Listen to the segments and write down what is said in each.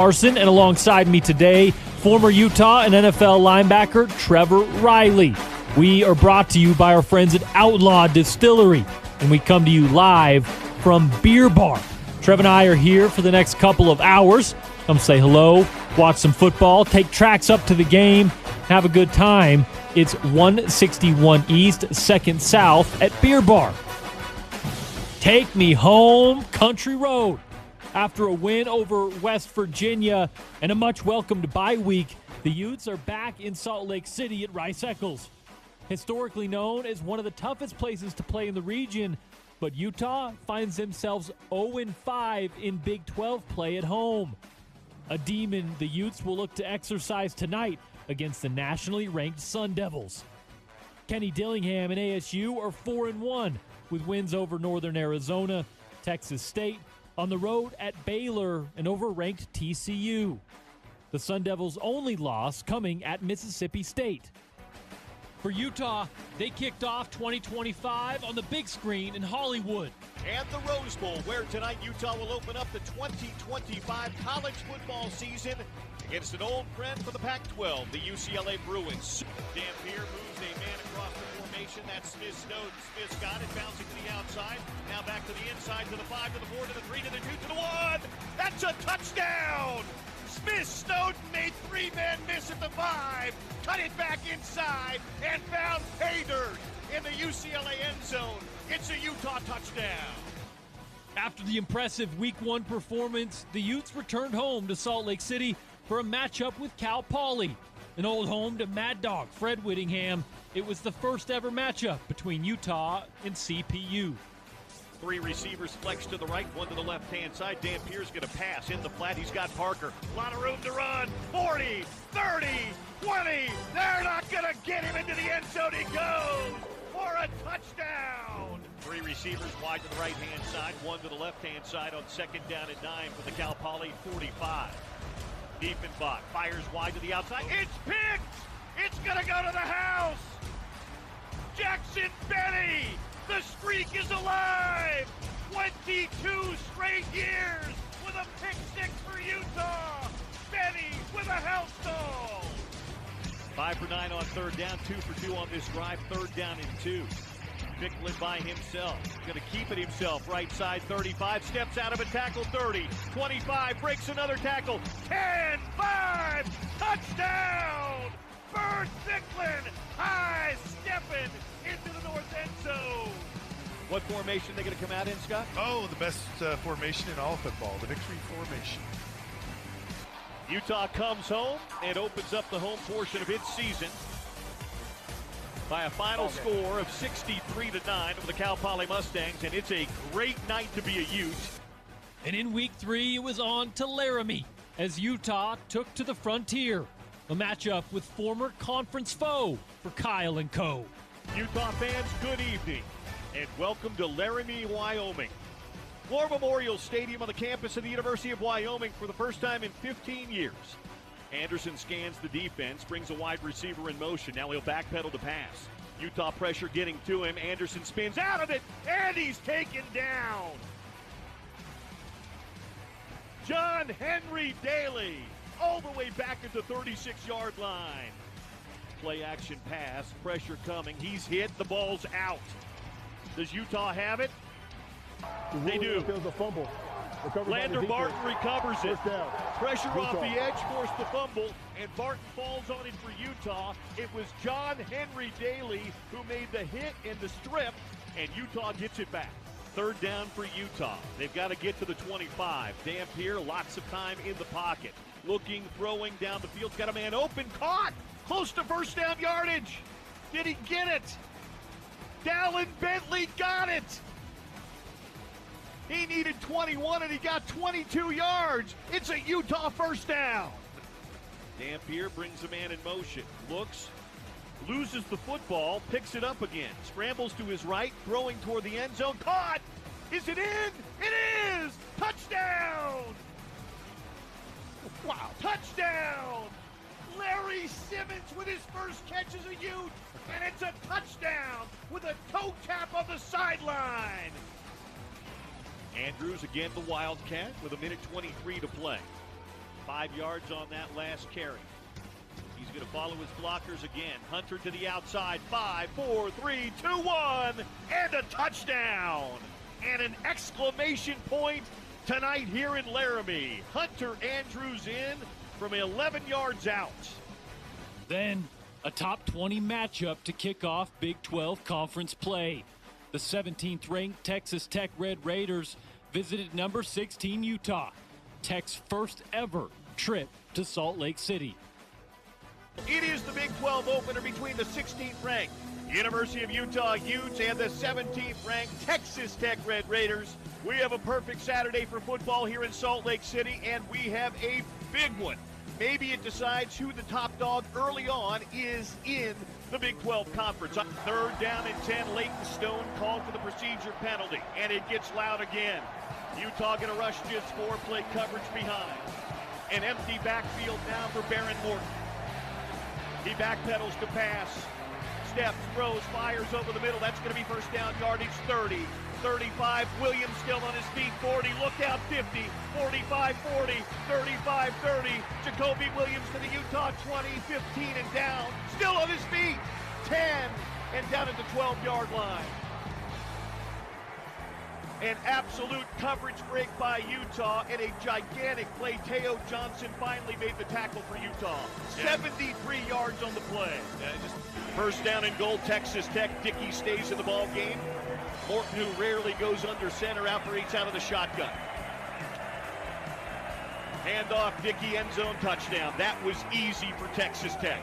Larsen, and alongside me today, former Utah and NFL linebacker Trevor Riley. We are brought to you by our friends at Outlaw Distillery, and we come to you live from Beer Bar. Trev and I are here for the next couple of hours. Come say hello, watch some football, take tracks up to the game, have a good time. It's 161 East, 2nd South at Beer Bar. Take me home, country road. After a win over West Virginia and a much-welcomed bye week, the Utes are back in Salt Lake City at Rice Eccles. Historically known as one of the toughest places to play in the region, but Utah finds themselves 0-5 in Big 12 play at home. A demon the Utes will look to exercise tonight against the nationally ranked Sun Devils. Kenny Dillingham and ASU are 4-1 with wins over Northern Arizona, Texas State, on the road at Baylor and over ranked TCU. The Sun Devils' only loss coming at Mississippi State. For Utah, they kicked off 2025 on the big screen in Hollywood. And the Rose Bowl, where tonight Utah will open up the 2025 college football season against an old friend for the Pac-12, the UCLA Bruins. Dampier moves a man across the formation. That's Smith Snowden. Smith's got it, bouncing to the outside. Now back to the inside, to the 5, to the 4, to the 3, to the 2, to the 1. That's a touchdown! Smith Snowden made 3-man miss at the 5, cut it back inside, and found pay dirt in the UCLA end zone. It's a Utah touchdown. After the impressive Week 1 performance, the Utes returned home to Salt Lake City for a matchup with Cal Poly, an old home to Mad Dog Fred Whittingham. It was the first ever matchup between Utah and CPU. 3 receivers flex to the right, 1 to the left-hand side. Dampier's going to pass in the flat. He's got Parker. A lot of room to run. 40, 30, 20. They're not going to get him into the end zone. He goes for a touchdown. 3 receivers wide to the right-hand side, 1 to the left-hand side on 2nd down and 9 for the Cal Poly 45. Diefenbach fires wide to the outside. It's picked! It's going to go to the house! Jackson Benny! The streak is alive! 22 straight years with a pick 6 for Utah! Benny with a house call! 5 for 9 on 3rd down, 2 for 2 on this drive, 3rd down and 2. Ficklin by himself. Going to keep it himself. Right side 35. Steps out of a tackle 30. 25. Breaks another tackle. 10. 5. Touchdown. Bird Ficklin. High stepping into the north end zone. What formation are they going to come out in, Scott? Oh, the best formation in all football. The victory formation. Utah comes home and opens up the home portion of its season by a final score of 63-9 over the Cal Poly Mustangs, and it's a great night to be a Ute. And in Week 3, it was on to Laramie as Utah took to the Frontier, a matchup with former conference foe for Kyle and Co. Utah fans, good evening, and welcome to Laramie, Wyoming. War Memorial Stadium on the campus of the University of Wyoming for the first time in 15 years. Anderson scans the defense, brings a wide receiver in motion. Now he'll backpedal to pass. Utah pressure getting to him. Anderson spins out of it, and he's taken down. John Henry Daly, all the way back at the 36-yard line. Play action pass, pressure coming. He's hit, the ball's out. Does Utah have it? They do. There's a fumble. Lander Barton recovers it. Pressure off the edge forced the fumble, and Barton falls on it for Utah. It was John Henry Daly who made the hit in the strip, and Utah gets it back. 3rd down for Utah. They've got to get to the 25. Dampier, lots of time in the pocket. Looking, throwing down the field. Got a man open, caught. Close to first down yardage. Did he get it? Dallin Bentley got it. He needed 21, and he got 22 yards. It's a Utah first down. Dampier brings a man in motion. Looks, loses the football, picks it up again. Scrambles to his right, throwing toward the end zone. Caught! Is it in? It is! Touchdown! Wow. Touchdown! Larry Simmons with his first catch as a Ute, and it's a touchdown with a toe tap on the sideline. Andrews again, the Wildcat, with 1:23 to play. 5 yards on that last carry. He's going to follow his blockers again. Hunter to the outside. 5, 4, 3, 2, 1. And a touchdown. And an exclamation point tonight here in Laramie. Hunter Andrews in from 11 yards out. Then a top 20 matchup to kick off Big 12 conference play. The 17th-ranked Texas Tech Red Raiders visited number 16 Utah, Tech's first ever trip to Salt Lake City. It is the Big 12 opener between the 16th-ranked University of Utah Utes and the 17th-ranked Texas Tech Red Raiders. We have a perfect Saturday for football here in Salt Lake City, and we have a big one. Maybe it decides who the top dog early on is in the Big 12 Conference. 3rd down and 10, Leighton Stone called for the procedure penalty, and it gets loud again. Utah going to rush just 4, play coverage behind. An empty backfield now for Baron Morton. He backpedals to pass, steps, throws, fires over the middle. That's going to be first down yardage, 30. 35, Williams still on his feet, 40, look out, 50, 45, 40, 35, 30, Jacoby Williams to the Utah 20, 15 and down, still on his feet, 10 and down at the 12-yard line. An absolute coverage break by Utah and a gigantic play. Teo Johnson finally made the tackle for Utah. 73 yards on the play. First down and goal, Texas Tech. Dickey stays in the ball game. Morton, who rarely goes under center, operates out of the shotgun. Handoff, Dickey, end zone touchdown. That was easy for Texas Tech.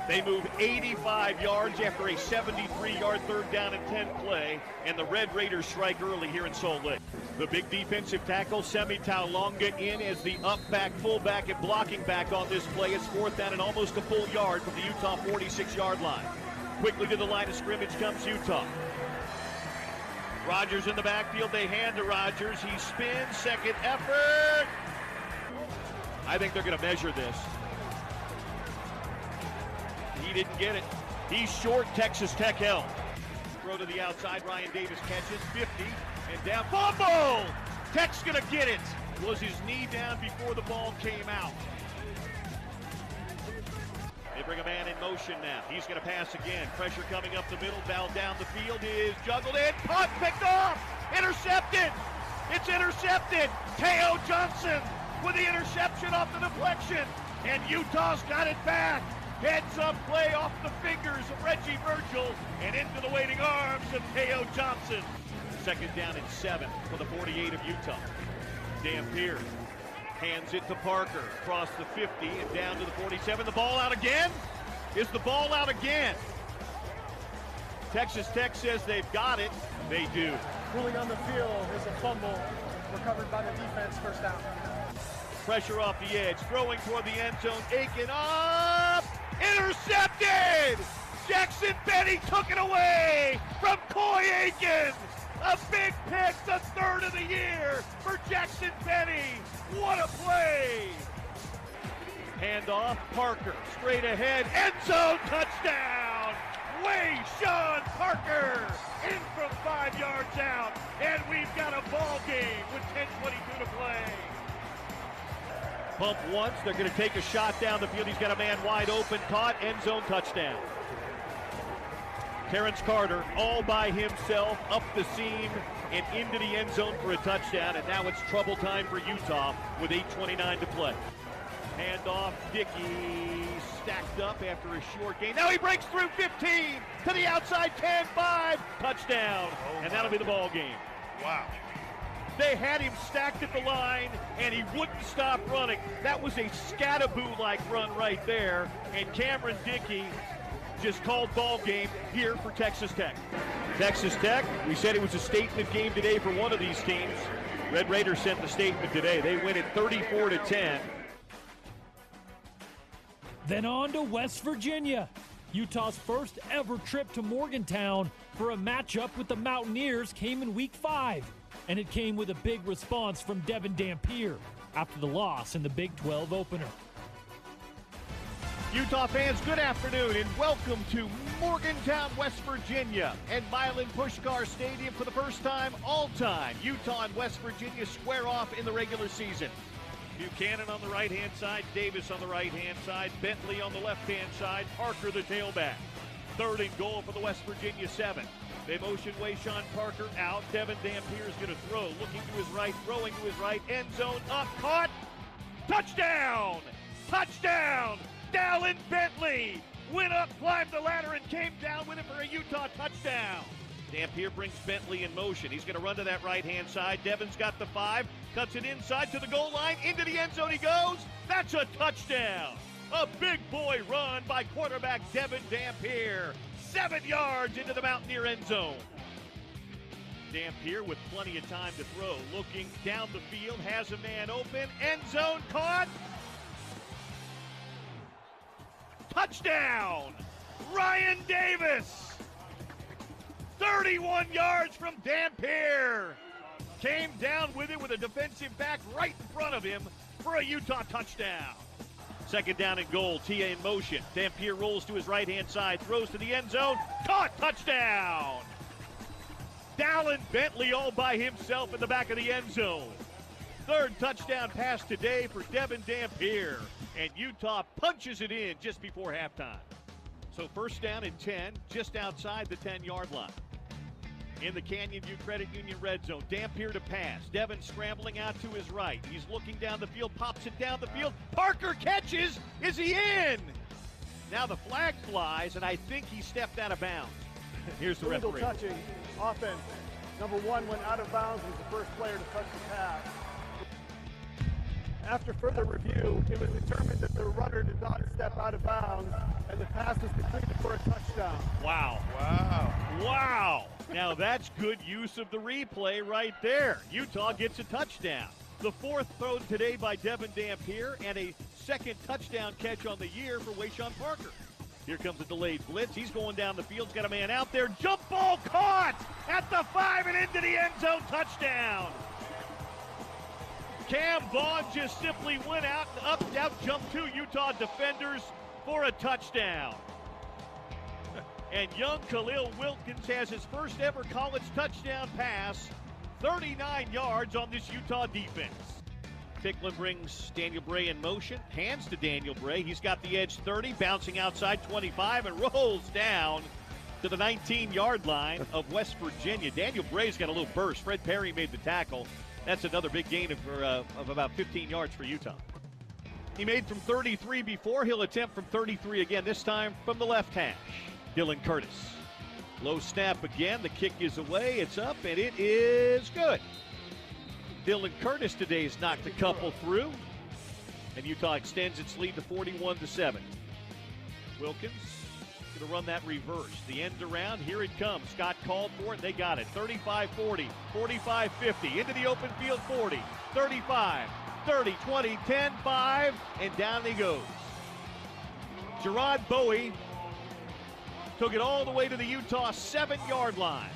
They move 85 yards after a 73-yard 3rd down and 10 play, and the Red Raiders strike early here in Salt Lake. The big defensive tackle, Semi Taulonga, in as the up-back, fullback, and blocking back on this play. It's 4th down and almost a full yard from the Utah 46-yard line. Quickly to the line of scrimmage comes Utah. Rodgers in the backfield. They hand to Rodgers. He spins. Second effort. I think they're going to measure this. He didn't get it. He's short. Texas Tech held. Throw to the outside. Ryan Davis catches 50 and down. Fumble! Tech's going to get it. Was his knee down before the ball came out? They bring a man in motion now. He's going to pass again. Pressure coming up the middle. Ball down the field is juggled in. Punt picked off. Intercepted. It's intercepted. Teo Johnson with the interception off the deflection. And Utah's got it back. Heads up play off the fingers of Reggie Virgil and into the waiting arms of Teo Johnson. 2nd down and 7 for the 48 of Utah. Dampier hands it to Parker across the 50 and down to the 47. The ball out again? Is the ball out again? Texas Tech says they've got it. They do. Ruling on the field is a fumble recovered by the defense, first down. Pressure off the edge, throwing toward the end zone. Aiken up! Intercepted! Jackson Benny took it away from Coy Aiken. A big pick, the 3rd of the year for Jackson Benny. What a play! Handoff, Parker, straight ahead, end zone touchdown! Sean Parker in from 5 yards out, and we've got a ball game with 10:22 to play. Bump once, they're going to take a shot down the field. He's got a man wide open, caught, end zone touchdown. Terrence Carter all by himself up the seam and into the end zone for a touchdown, and now it's trouble time for Utah with 8:29 to play. Handoff, Dickey stacked up after a short gain. Now he breaks through 15 to the outside 10, 5, touchdown, and that'll be the ball game. Wow. They had him stacked at the line, and he wouldn't stop running. That was a Scattaboo-like run right there, and Cameron Dickey just called ball game here for Texas Tech. Texas Tech, we said it was a statement game today for one of these teams. Red Raiders sent the statement today. They win it 34-10. Then on to West Virginia. Utah's first ever trip to Morgantown for a matchup with the Mountaineers came in Week 5. And it came with a big response from Devin Dampier after the loss in the Big 12 opener. Utah fans, good afternoon and welcome to Morgantown, West Virginia and Milan Puskar Stadium for the first time all time. Utah and West Virginia square off in the regular season. Buchanan on the right-hand side, Davis on the right-hand side, Bentley on the left-hand side, Parker the tailback. 3rd and goal for the West Virginia 7. They motion Wayshawn Parker out. Devin Dampier is going to throw. Looking to his right, throwing to his right. End zone up, caught. Touchdown! Touchdown! Dallin Bentley went up, climbed the ladder, and came down with it for a Utah touchdown. Dampier brings Bentley in motion. He's going to run to that right-hand side. Devin's got the 5, cuts it inside to the goal line. Into the end zone he goes. That's a touchdown. A big boy run by quarterback Devin Dampier. 7 yards into the Mountaineer end zone. Dampier with plenty of time to throw. Looking down the field, has a man open. End zone caught. Touchdown! Ryan Davis! 31 yards from Dampier. Came down with it with a defensive back right in front of him for a Utah touchdown. 2nd down and goal. Tia in motion. Dampier rolls to his right-hand side, throws to the end zone. Caught! Touchdown! Dallin Bentley all by himself in the back of the end zone. 3rd touchdown pass today for Devin Dampier. And Utah punches it in just before halftime. So 1st down and 10, just outside the 10-yard line. In the Canyon View Credit Union red zone, Dampier to pass. Devin scrambling out to his right. He's looking down the field, pops it down the field. Parker catches. Is he in? Now the flag flies, and I think he stepped out of bounds. Here's the referee. Touching offense. Number 1 went out of bounds and was the first player to touch the pass. After further review, it was determined that the runner did not step out of bounds, and the pass was completed for a touchdown. Wow. Wow. Now that's good use of the replay right there. Utah gets a touchdown. The 4th throw today by Devin Dampier, and a 2nd touchdown catch on the year for Wayshawn Parker. Here comes a delayed blitz. He's going down the field. He's got a man out there. Jump ball caught at the 5 and into the end zone. Touchdown. Cam Vaughn just simply went out jumped 2 Utah defenders for a touchdown. And young Khalil Wilkins has his first ever college touchdown pass, 39 yards on this Utah defense. Ficklin brings Daniel Bray in motion, hands to Daniel Bray. He's got the edge 30, bouncing outside 25, and rolls down to the 19-yard line of West Virginia. Daniel Bray's got a little burst. Fred Perry made the tackle. That's another big gain of about 15 yards for Utah. He made from 33 before. He'll attempt from 33 again, this time from the left hash. Dylan Curtis. Low snap again. The kick is away. It's up, and it is good. Dylan Curtis today has knocked a couple through, and Utah extends its lead to 41-7. Wilkins going to run that reverse. The end around. Here it comes. Scott called for it. They got it. 35-40, 45-50. Into the open field, 40, 35, 30, 20, 10, 5, and down he goes. Gerard Bowie took it all the way to the Utah 7-yard line.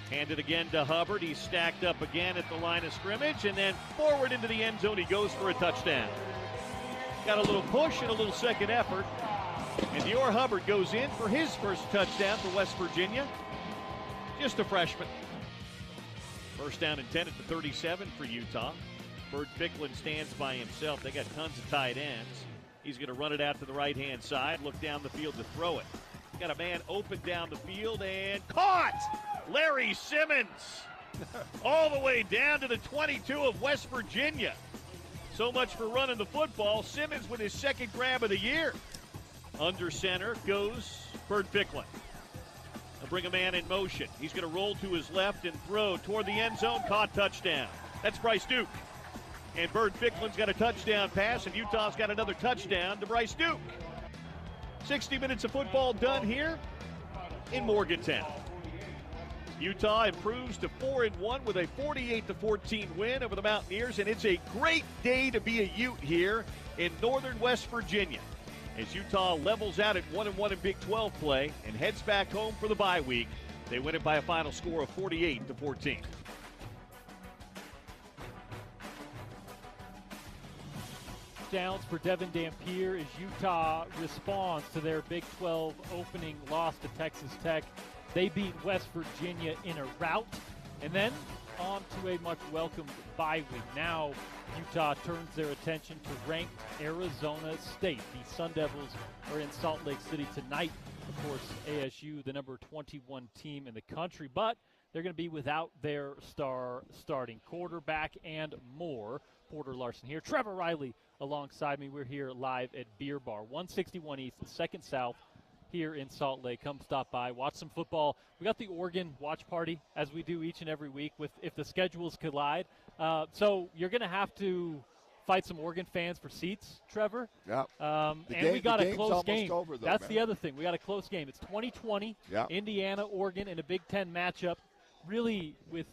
Handed again to Hubbard. He's stacked up again at the line of scrimmage, and then forward into the end zone. He goes for a touchdown. Got a little push and a little second effort. And Dior Hubbard goes in for his first touchdown for West Virginia. Just a freshman. 1st down and 10 at the 37 for Utah. Bert Ficklin stands by himself. They got tons of tight ends. He's going to run it out to the right-hand side, look down the field to throw it. Got a man open down the field and caught! Larry Simmons all the way down to the 22 of West Virginia. So much for running the football. Simmons with his 2nd grab of the year. Under center goes Bert Ficklin. They'll bring a man in motion. He's going to roll to his left and throw toward the end zone. Caught, touchdown. That's Bryce Duke. And Bert Ficklin's got a touchdown pass, and Utah's got another touchdown to Bryce Duke. 60 minutes of football done here in Morgantown. Utah improves to 4-1 with a 48-14 win over the Mountaineers, and it's a great day to be a Ute here in northern West Virginia as Utah levels out at 1-1 in Big 12 play and heads back home for the bye week. They win it by a final score of 48-14. Downs for Devin Dampier as Utah responds to their Big 12 opening loss to Texas Tech. They beat West Virginia in a rout, and then on to a much welcomed bye week. Now Utah turns their attention to ranked Arizona State. The Sun Devils are in Salt Lake City tonight. Of course, ASU, the number 21 team in the country, but they're going to be without their star starting quarterback and more. Porter Larsen here. Trevor Riley alongside me. We're here live at Beer Bar, 161 East, 2nd South, here in Salt Lake. Come stop by, watch some football. We got the Oregon watch party, as we do each and every week, if the schedules collide. So you're going to have to fight some Oregon fans for seats, Trevor. Yeah. And we got a close game. Over, though, That's man. the other thing. We got a close game. It's 2020, Indiana, Oregon, in a Big Ten matchup. Really, with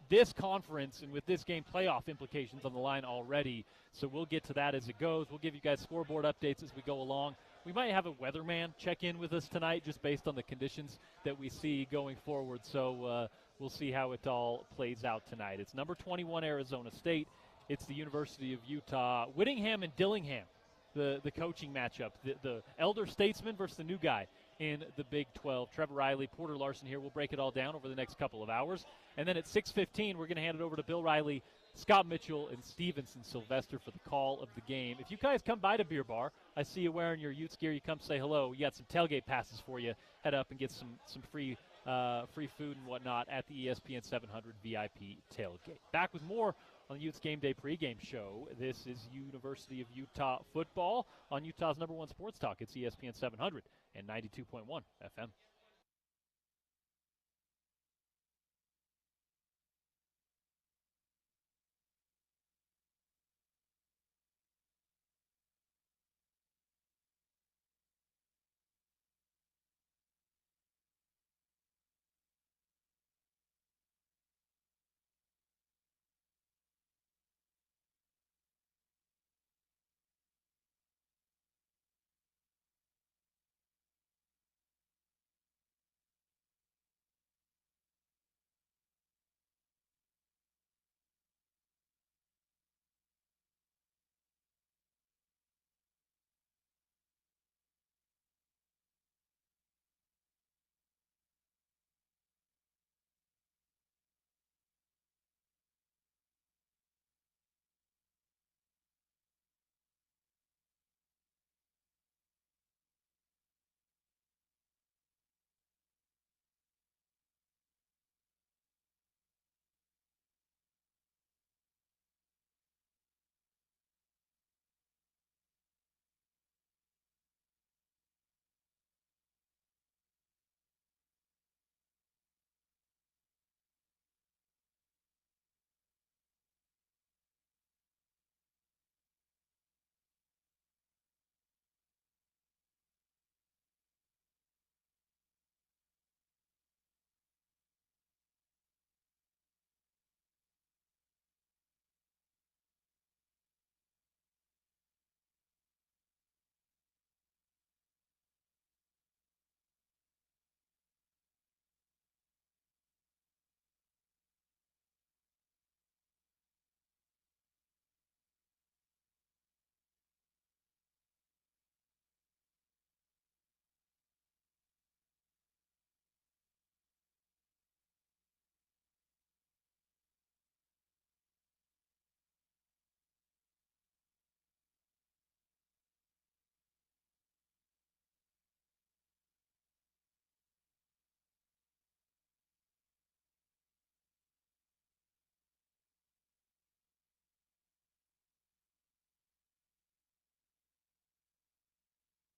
this conference and with this game, playoff implications on the line already. So we'll get to that as it goes. We'll give you guys scoreboard updates as we go along. We might have a weatherman check in with us tonight just based on the conditions that we see going forward. So we'll see how it all plays out tonight. It's number 21 Arizona State. It's the University of Utah. Whittingham and Dillingham, the coaching matchup. The elder statesman versus the new guy in the Big 12. Trevor Riley, Porter Larsen here. We'll break it all down over the next couple of hours. And then at 6:15, we're going to hand it over to Bill Riley, Scott Mitchell, and Stevenson Sylvester for the call of the game. If you guys come by to Beer Bar, I see you wearing your Utes gear. You come say hello. We got some tailgate passes for you. Head up and get some free food and whatnot at the ESPN 700 VIP tailgate. Back with more on the Utes Game Day pregame show. This is University of Utah football on Utah's number one sports talk. It's ESPN 700 and 92.1 FM.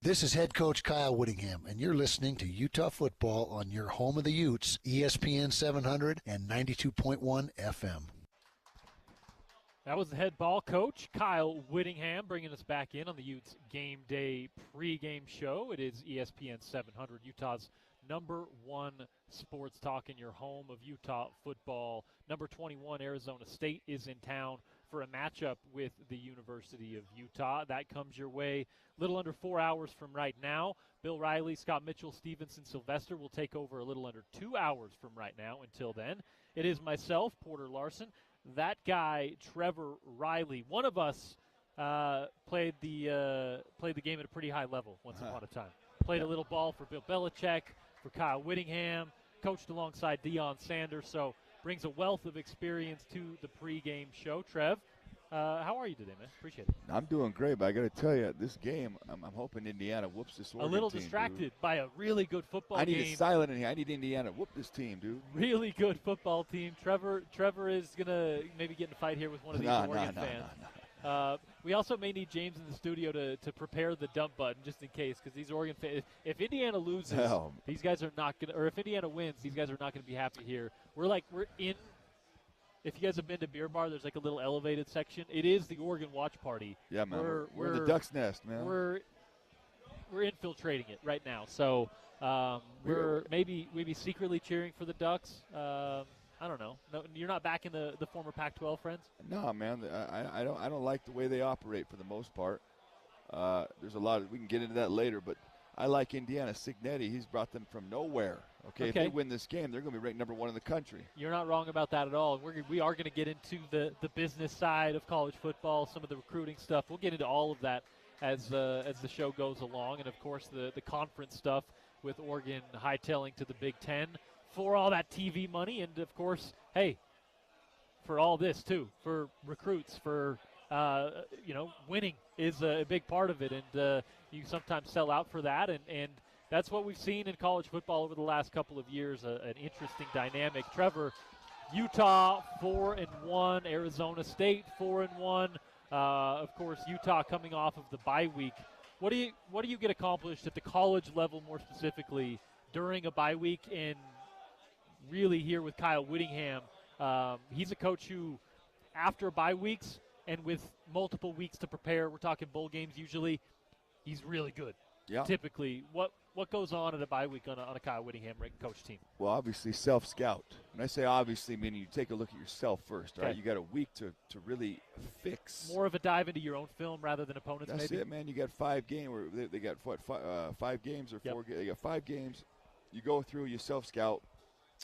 This is head coach Kyle Whittingham, and you're listening to Utah football on your home of the Utes, ESPN 700 and 92.1 FM. That was the head ball coach, Kyle Whittingham, bringing us back in on the Utes Game Day pregame show. It is ESPN 700, Utah's number one sports talk in your home of Utah football. Number 21, Arizona State, is in town for a matchup with the University of Utah. That comes your way a little under 4 hours from right now. Bill Riley, Scott Mitchell, Stevenson Sylvester will take over a little under 2 hours from right now. Until then, it is myself, Porter Larsen, that guy, Trevor Riley. One of us played the game at a pretty high level once upon a time. Played a little ball for Bill Belichick, for Kyle Whittingham, coached alongside Deion Sanders. So brings a wealth of experience to the pregame show. Trev, how are you today, man? Appreciate it. I'm doing great, but I got to tell you, this game, I'm hoping Indiana whoops this Oregon A little team, distracted dude. by a really good football game. I need a silent in here. I need Indiana to whoop this team, dude. Really good football team. Trevor is going to maybe get in a fight here with one of these Oregon fans. We also may need James in the studio to prepare the dump button just in case, because these Oregon fans, if Indiana loses, these guys are not going to, or if Indiana wins, these guys are not going to be happy here. We're in. If you guys have been to Beer Bar, there's like a little elevated section. It is the Oregon Watch Party. Yeah, man. We're in the Duck's Nest, man. We're infiltrating it right now. So we're maybe secretly cheering for the Ducks. I don't know. No, you're not backing the former Pac-12 friends? No, man. I don't like the way they operate for the most part. There's a lot. We can get into that later, but I like Indiana. Signetti, he's brought them from nowhere. Okay, if they win this game, they're going to be ranked number 1 in the country. You're not wrong about that at all. We are going to get into the business side of college football, some of the recruiting stuff. We'll get into all of that as the show goes along, and of course the conference stuff with Oregon hightailing to the Big Ten for all that TV money, and of course, hey, for all this too, for recruits, for winning is a big part of it, and you sometimes sell out for that, and that's what we've seen in college football over the last couple of years, an interesting dynamic. Trevor, Utah 4-1, Arizona State 4-1. Of course, Utah coming off of the bye week. What do you get accomplished at the college level, more specifically, during a bye week? And really here with Kyle Whittingham, he's a coach who, after bye weeks and with multiple weeks to prepare, we're talking bowl games usually, he's really good. Yeah. Typically, what goes on at a bye week on a Kyle Whittingham coach team? Well, obviously self-scout. When I say obviously, meaning you take a look at yourself first. Right? You got a week to really fix. More of a dive into your own film rather than opponents. That's maybe? it, man. You got 5 games. They got 5 games or 4 games. They got 5 games. You go through, you self-scout,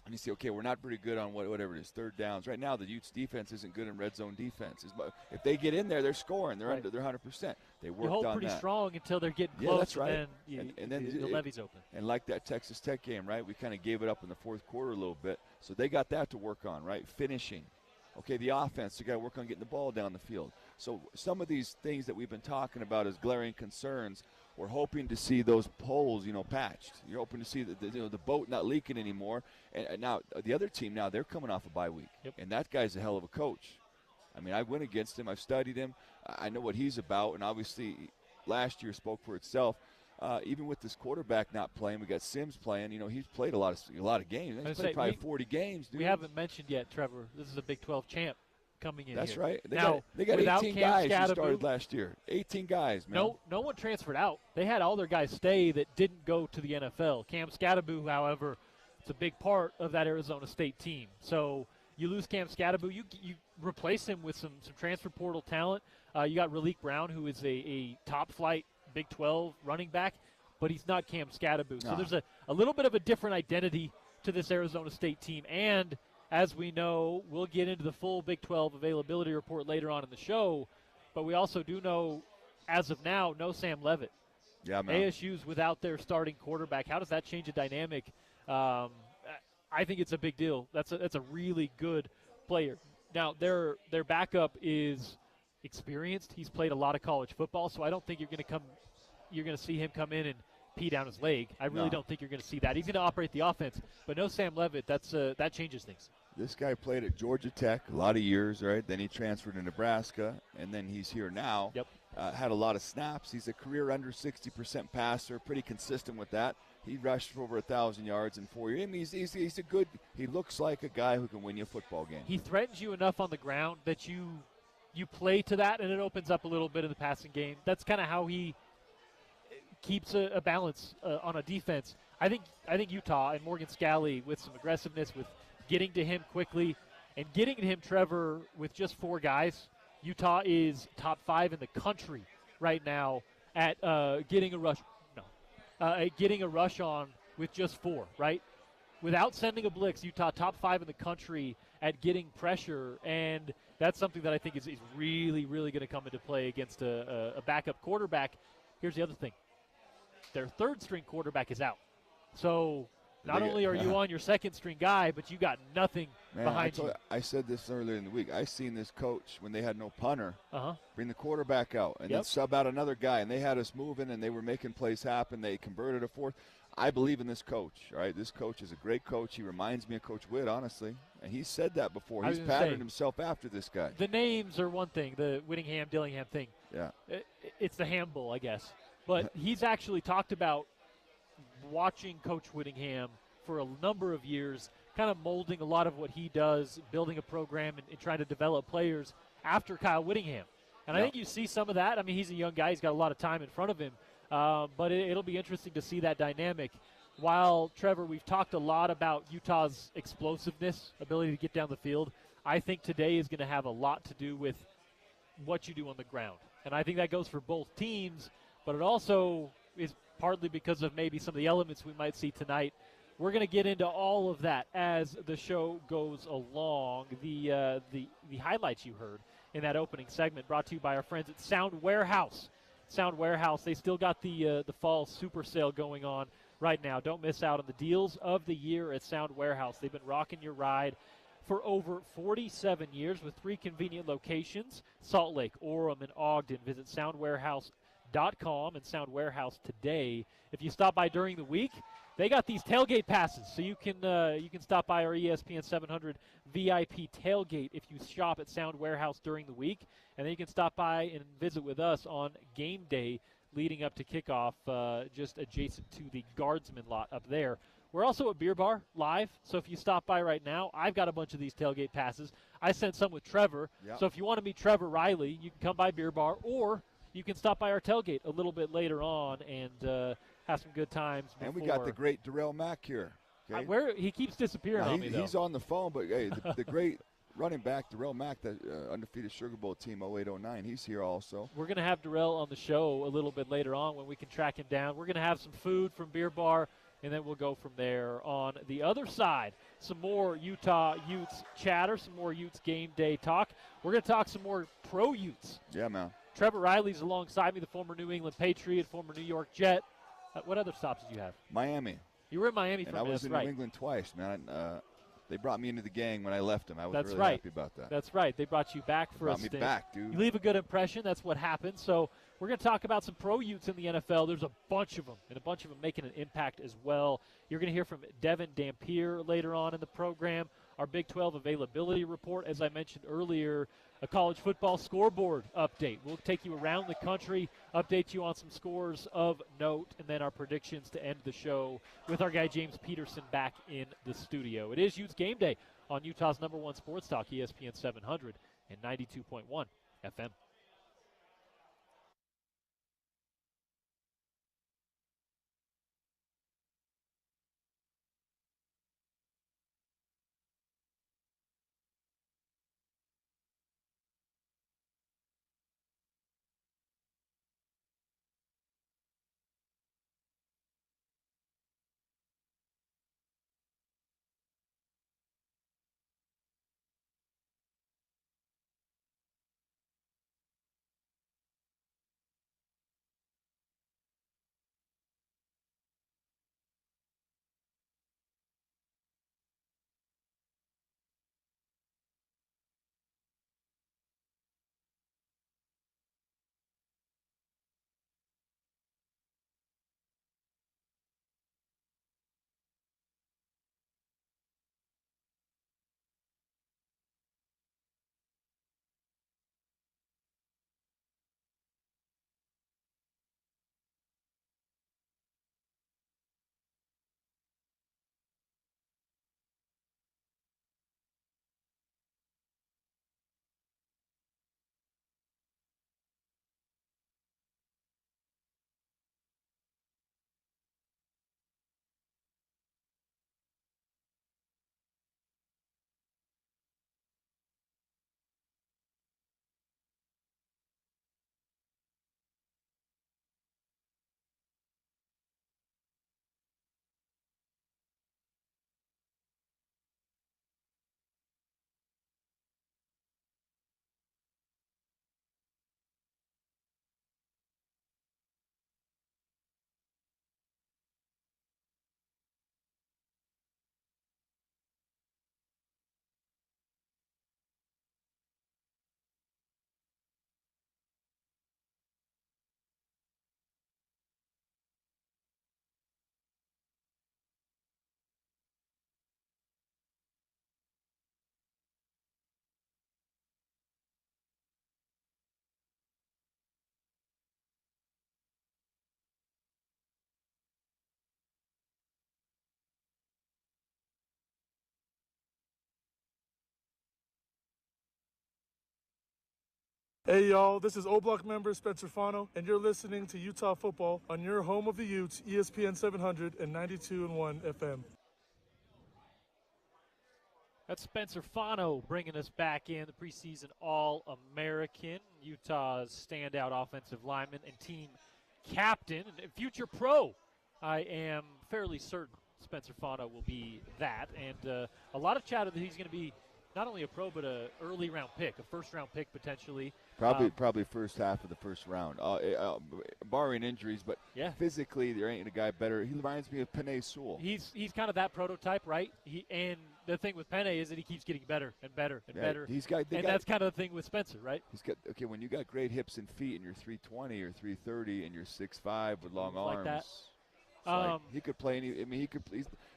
and you say, okay, we're not pretty good on whatever it is, third downs. Right now, the Utes defense isn't good in red zone defense. If they get in there, they're scoring. They're under. They're 100%. They worked on that. You hold pretty strong until they're getting close. Yeah, that's right. And then the levee's open. And like that Texas Tech game, right? We kind of gave it up in the fourth quarter a little bit. So they got that to work on, right? Finishing. Okay, the offense, they got to work on getting the ball down the field. So some of these things that we've been talking about as glaring concerns, we're hoping to see those holes, patched. You're hoping to see the boat not leaking anymore. And now the other team, they're coming off a bye week. Yep. And that guy's a hell of a coach. I mean, I went against him. I've studied him. I know what he's about. And obviously last year spoke for itself. Even with this quarterback not playing, we got Sims playing. He's played a lot of games. He's played probably 40 games, dude. We haven't mentioned yet, Trevor. This is a Big 12 champ coming in. That's here. right. They got 18 Cam guys Scadaboo, who started last year. 18 guys, man. No one transferred out. They had all their guys stay that didn't go to the NFL. Cam Scadaboo, however, it's a big part of that Arizona State team. So you lose Cam Scadaboo, you replace him with some transfer portal talent. You got Raleek Brown, who is a top flight Big 12 running back, but he's not Cam Scadaboo. So there's a little bit of a different identity to this Arizona State team. And as we know, we'll get into the full Big 12 availability report later on in the show, but we also do know, as of now, no Sam Leavitt. Yeah, man. ASU's without their starting quarterback. How does that change the dynamic? I think it's a big deal. That's a really good player. Now, their backup is experienced. He's played a lot of college football, so I don't think you're going to see him come in and pee down his leg. I really don't think you're going to see that. He's going to operate the offense, but no Sam Leavitt. That changes things. This guy played at Georgia Tech a lot of years, right? Then he transferred to Nebraska, and then he's here now. Yep. Had a lot of snaps. He's a career under 60% passer, pretty consistent with that. He rushed for over 1,000 yards in 4 years. I mean, he's a good – he looks like a guy who can win you a football game. He threatens you enough on the ground that you play to that, and it opens up a little bit in the passing game. That's kind of how he keeps a balance on a defense. I think Utah and Morgan Scalley with some aggressiveness, with getting to him quickly and getting to him, Trevor, with just 4 guys. Utah is top 5 in the country right now at getting a rush. Getting a rush on with just 4, right? Without sending a blitz, Utah top 5 in the country at getting pressure, and that's something that I think is really, really going to come into play against a backup quarterback. Here's the other thing. Their third-string quarterback is out. So Not only are you on your second-string guy, but you got nothing behind you. I said this earlier in the week. I seen this coach when they had no punter bring the quarterback out and then sub out another guy, and they had us moving, and they were making plays happen. They converted a fourth. I believe in this coach, all right? This coach is a great coach. He reminds me of Coach Witt, honestly, and he said that before. He's patterned himself after this guy. The names are one thing, the Whittingham-Dillingham thing. Yeah. It's the Ham Bowl, I guess. But he's actually talked about watching Coach Whittingham for a number of years, kind of molding a lot of what he does, building a program and trying to develop players after Kyle Whittingham. And I think you see some of that. I mean, he's a young guy. He's got a lot of time in front of him. But it'll be interesting to see that dynamic. While, Trevor, we've talked a lot about Utah's explosiveness, ability to get down the field, I think today is going to have a lot to do with what you do on the ground. And I think that goes for both teams, but it also is partly because of maybe some of the elements we might see tonight. We're going to get into all of that as the show goes along. The highlights you heard in that opening segment brought to you by our friends at Sound Warehouse. Sound Warehouse, they still got the fall super sale going on right now. Don't miss out on the deals of the year at Sound Warehouse. They've been rocking your ride for over 47 years with 3 convenient locations, Salt Lake, Orem, and Ogden. Visit soundwarehouse.com and Sound Warehouse today. If you stop by during the week, they got these tailgate passes, so you can stop by our ESPN 700 VIP tailgate if you shop at Sound Warehouse during the week, and then you can stop by and visit with us on game day leading up to kickoff, just adjacent to the Guardsman lot up there. We're also at Beer Bar live, so if you stop by right now, I've got a bunch of these tailgate passes. I sent some with Trevor, so if you want to meet Trevor Riley, you can come by Beer Bar, or you can stop by our tailgate a little bit later on and have some good times. And we got the great Darrell Mack here. Okay? Where he keeps disappearing on me, though. He's on the phone, but hey, the great running back Darrell Mack, the undefeated Sugar Bowl team 08-09, he's here also. We're going to have Darrell on the show a little bit later on when we can track him down. We're going to have some food from Beer Bar, and then we'll go from there. On the other side, some more Utah Utes chatter, some more Utes game day talk. We're going to talk some more pro Utes. Yeah, man. Trevor Riley's alongside me, the former New England Patriot, former New York Jet. What other stops did you have? Miami. You were in Miami for a minute. I was in New England twice, man. They brought me into the gang when I left them. I was really happy about that. That's right. They brought you back for a stint. Brought me back, dude. You leave a good impression. That's what happens. So we're going to talk about some pro Utes in the NFL. There's a bunch of them, and a bunch of them making an impact as well. You're going to hear from Devin Dampier later on in the program. Our Big 12 availability report, as I mentioned earlier, a college football scoreboard update. We'll take you around the country, update you on some scores of note, and then our predictions to end the show with our guy James Peterson back in the studio. It is Utes Game Day on Utah's #1 sports talk, ESPN 700 and 92.1 FM. Hey, y'all, this is O-Block member Spencer Fano, and you're listening to Utah Football on your home of the Utes, ESPN 700 and 92.1 FM. That's Spencer Fano bringing us back in, the preseason All-American, Utah's standout offensive lineman and team captain, and future pro. I am fairly certain Spencer Fano will be that, and a lot of chatter that he's going to be not only a pro but a early round pick, a first round pick potentially. Probably first half of the first round, barring injuries. But yeah, physically, there ain't a guy better. He reminds me of Penei Sewell. He's kind of that prototype, right? And the thing with Penei is that he keeps getting better and better and better. That's kind of the thing with Spencer, right? When you got great hips and feet, and you're 320 or 330, and you're 6'5" with long arms. Like that. He could play any. I mean,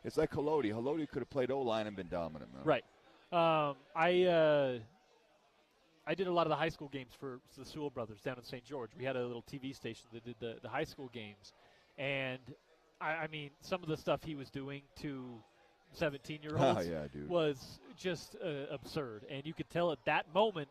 it's like Haloti. Haloti could have played O-line and been dominant, man. Right. I did a lot of the high school games for the Sewell brothers down in St. George. We had a little TV station that did the high school games. And, I mean, some of the stuff he was doing to 17-year-olds was just absurd. And you could tell at that moment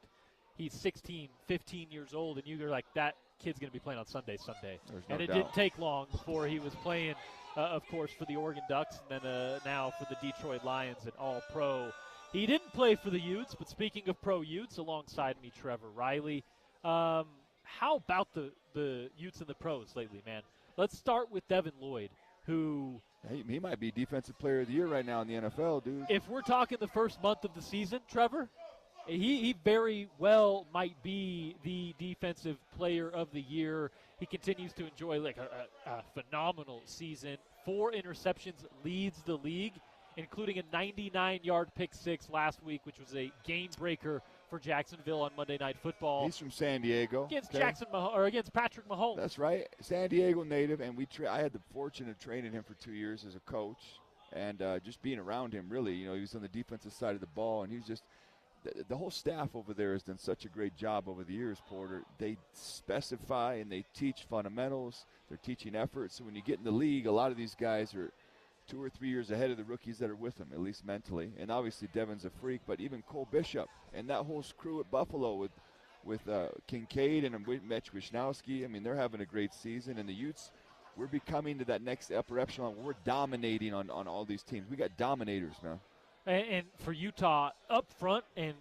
he's 16, 15 years old, and you're like, that kid's going to be playing on Sunday. No It doubt. didn't take long before he was playing, of course, for the Oregon Ducks and then now for the Detroit Lions and All-Pro. He didn't play for the Utes, but speaking of pro Utes, alongside me, Trevor Riley. How about the Utes and the pros lately, man? Let's start with Devin Lloyd, who... He might be Defensive Player of the Year right now in the NFL, dude. If we're talking the first month of the season, Trevor, he very well might be the Defensive Player of the Year. He continues to enjoy like a phenomenal season. 4 interceptions, leads the league, including a 99-yard pick six last week, which was a game breaker for Jacksonville on Monday Night Football. He's from San Diego. Against against Patrick Mahomes. That's right. San Diego native, and I had the fortune of training him for 2 years as a coach, and just being around him, really. You know, he was on the defensive side of the ball, and he's just the whole staff over there has done such a great job over the years, Porter. They specify and they teach fundamentals. They're teaching effort. So when you get in the league, a lot of these guys are 2 or 3 years ahead of the rookies that are with him, at least mentally. And obviously Devin's a freak, but even Cole Bishop and that whole crew at Buffalo with Kincaid and Mitch Wisnowski, I mean, they're having a great season. And the Utes, we're becoming to that next upper echelon. We're dominating on all these teams. We got dominators, man. And for Utah, up front and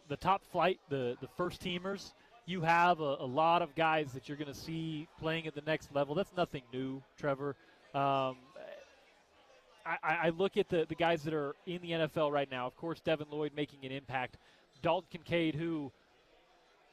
the top flight, the first teamers, you have a lot of guys that you're going to see playing at the next level. That's nothing new, Trevor. I look at the guys that are in the NFL right now. Of course, Devin Lloyd making an impact. Dalton Kincaid, who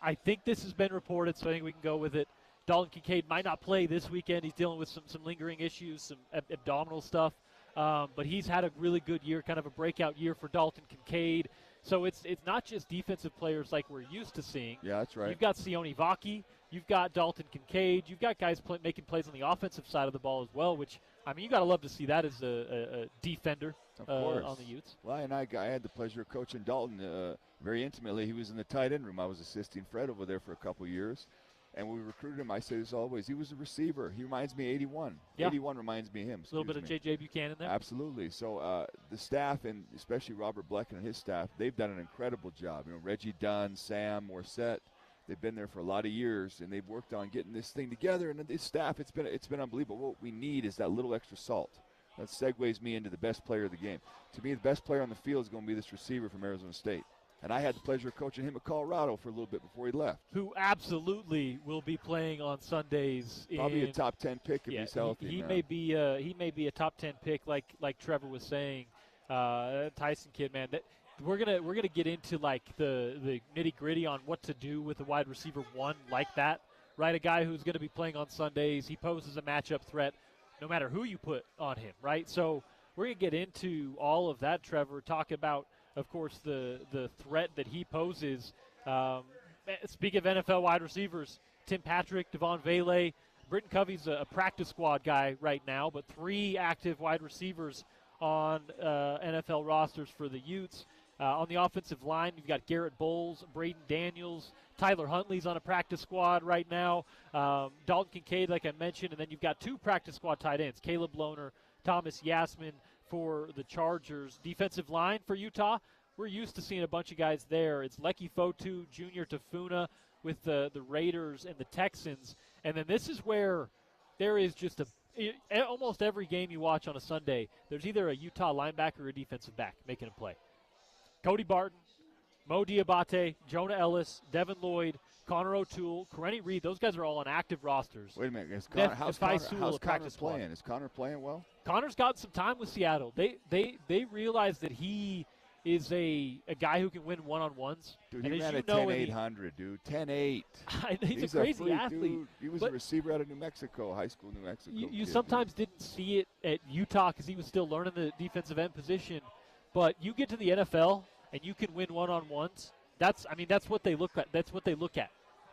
I think this has been reported, so I think we can go with it. Dalton Kincaid might not play this weekend. He's dealing with some lingering issues, some abdominal stuff. But he's had a really good year, kind of a breakout year for Dalton Kincaid. So it's not just defensive players like we're used to seeing. Yeah, that's right. You've got Sione Vaki. You've got Dalton Kincaid. You've got guys making plays on the offensive side of the ball as well, which, I mean, you got to love to see that as a defender on the Utes. Well, and I had the pleasure of coaching Dalton very intimately. He was in the tight end room. I was assisting Fred over there for a couple years. And when we recruited him, I say this always, he was a receiver. He reminds me of 81. Yeah. 81 reminds me of him. A little bit of J.J. Buchanan there. Absolutely. So the staff, and especially Robert Bleck and his staff, they've done an incredible job. You know, Reggie Dunn, Sam, Morissette, they've been there for a lot of years, and they've worked on getting this thing together. And this staff, it's been unbelievable. What we need is that little extra salt. That segues me into the best player of the game. To me, the best player on the field is going to be this receiver from Arizona State. And I had the pleasure of coaching him at Colorado for a little bit before he left. Who absolutely will be playing on Sundays. Probably a top 10 pick if he's healthy. He may be a top 10 pick, like Trevor was saying. Tyson kid, man. We're gonna get into like the nitty gritty on what to do with a wide receiver one like that, right? A guy who's going to be playing on Sundays. He poses a matchup threat, no matter who you put on him, right? So we're gonna get into all of that, Trevor. Talk about, of course, the threat that he poses. Speaking of NFL wide receivers, Tim Patrick, Devon Vele, Britton Covey's a practice squad guy right now, but 3 active wide receivers on NFL rosters for the Utes. On the offensive line, you've got Garrett Bowles, Braden Daniels, Tyler Huntley's on a practice squad right now, Dalton Kincaid, like I mentioned, and then you've got 2 practice squad tight ends, Caleb Lohner, Thomas Yasmin for the Chargers. Defensive line for Utah, we're used to seeing a bunch of guys there. It's Lecky Fotu, Junior Tafuna, with the Raiders and the Texans. And then this is where there is just almost every game you watch on a Sunday, there's either a Utah linebacker or a defensive back making a play. Cody Barton, Mo Diabate, Jonah Ellis, Devin Lloyd, Connor O'Toole, Karenni Reed, those guys are all on active rosters. Wait a minute. How's Connor playing? Is Connor playing well? Connor's got some time with Seattle. They realize that he is a guy who can win one-on-ones. Dude, he ran a 10-800, dude. 10-8. He's a crazy athlete. Dude. He was a receiver out of New Mexico, high school New Mexico. You sometimes didn't see it at Utah because he was still learning the defensive end position. But you get to the NFL and you can win one-on-ones. That's what they look at.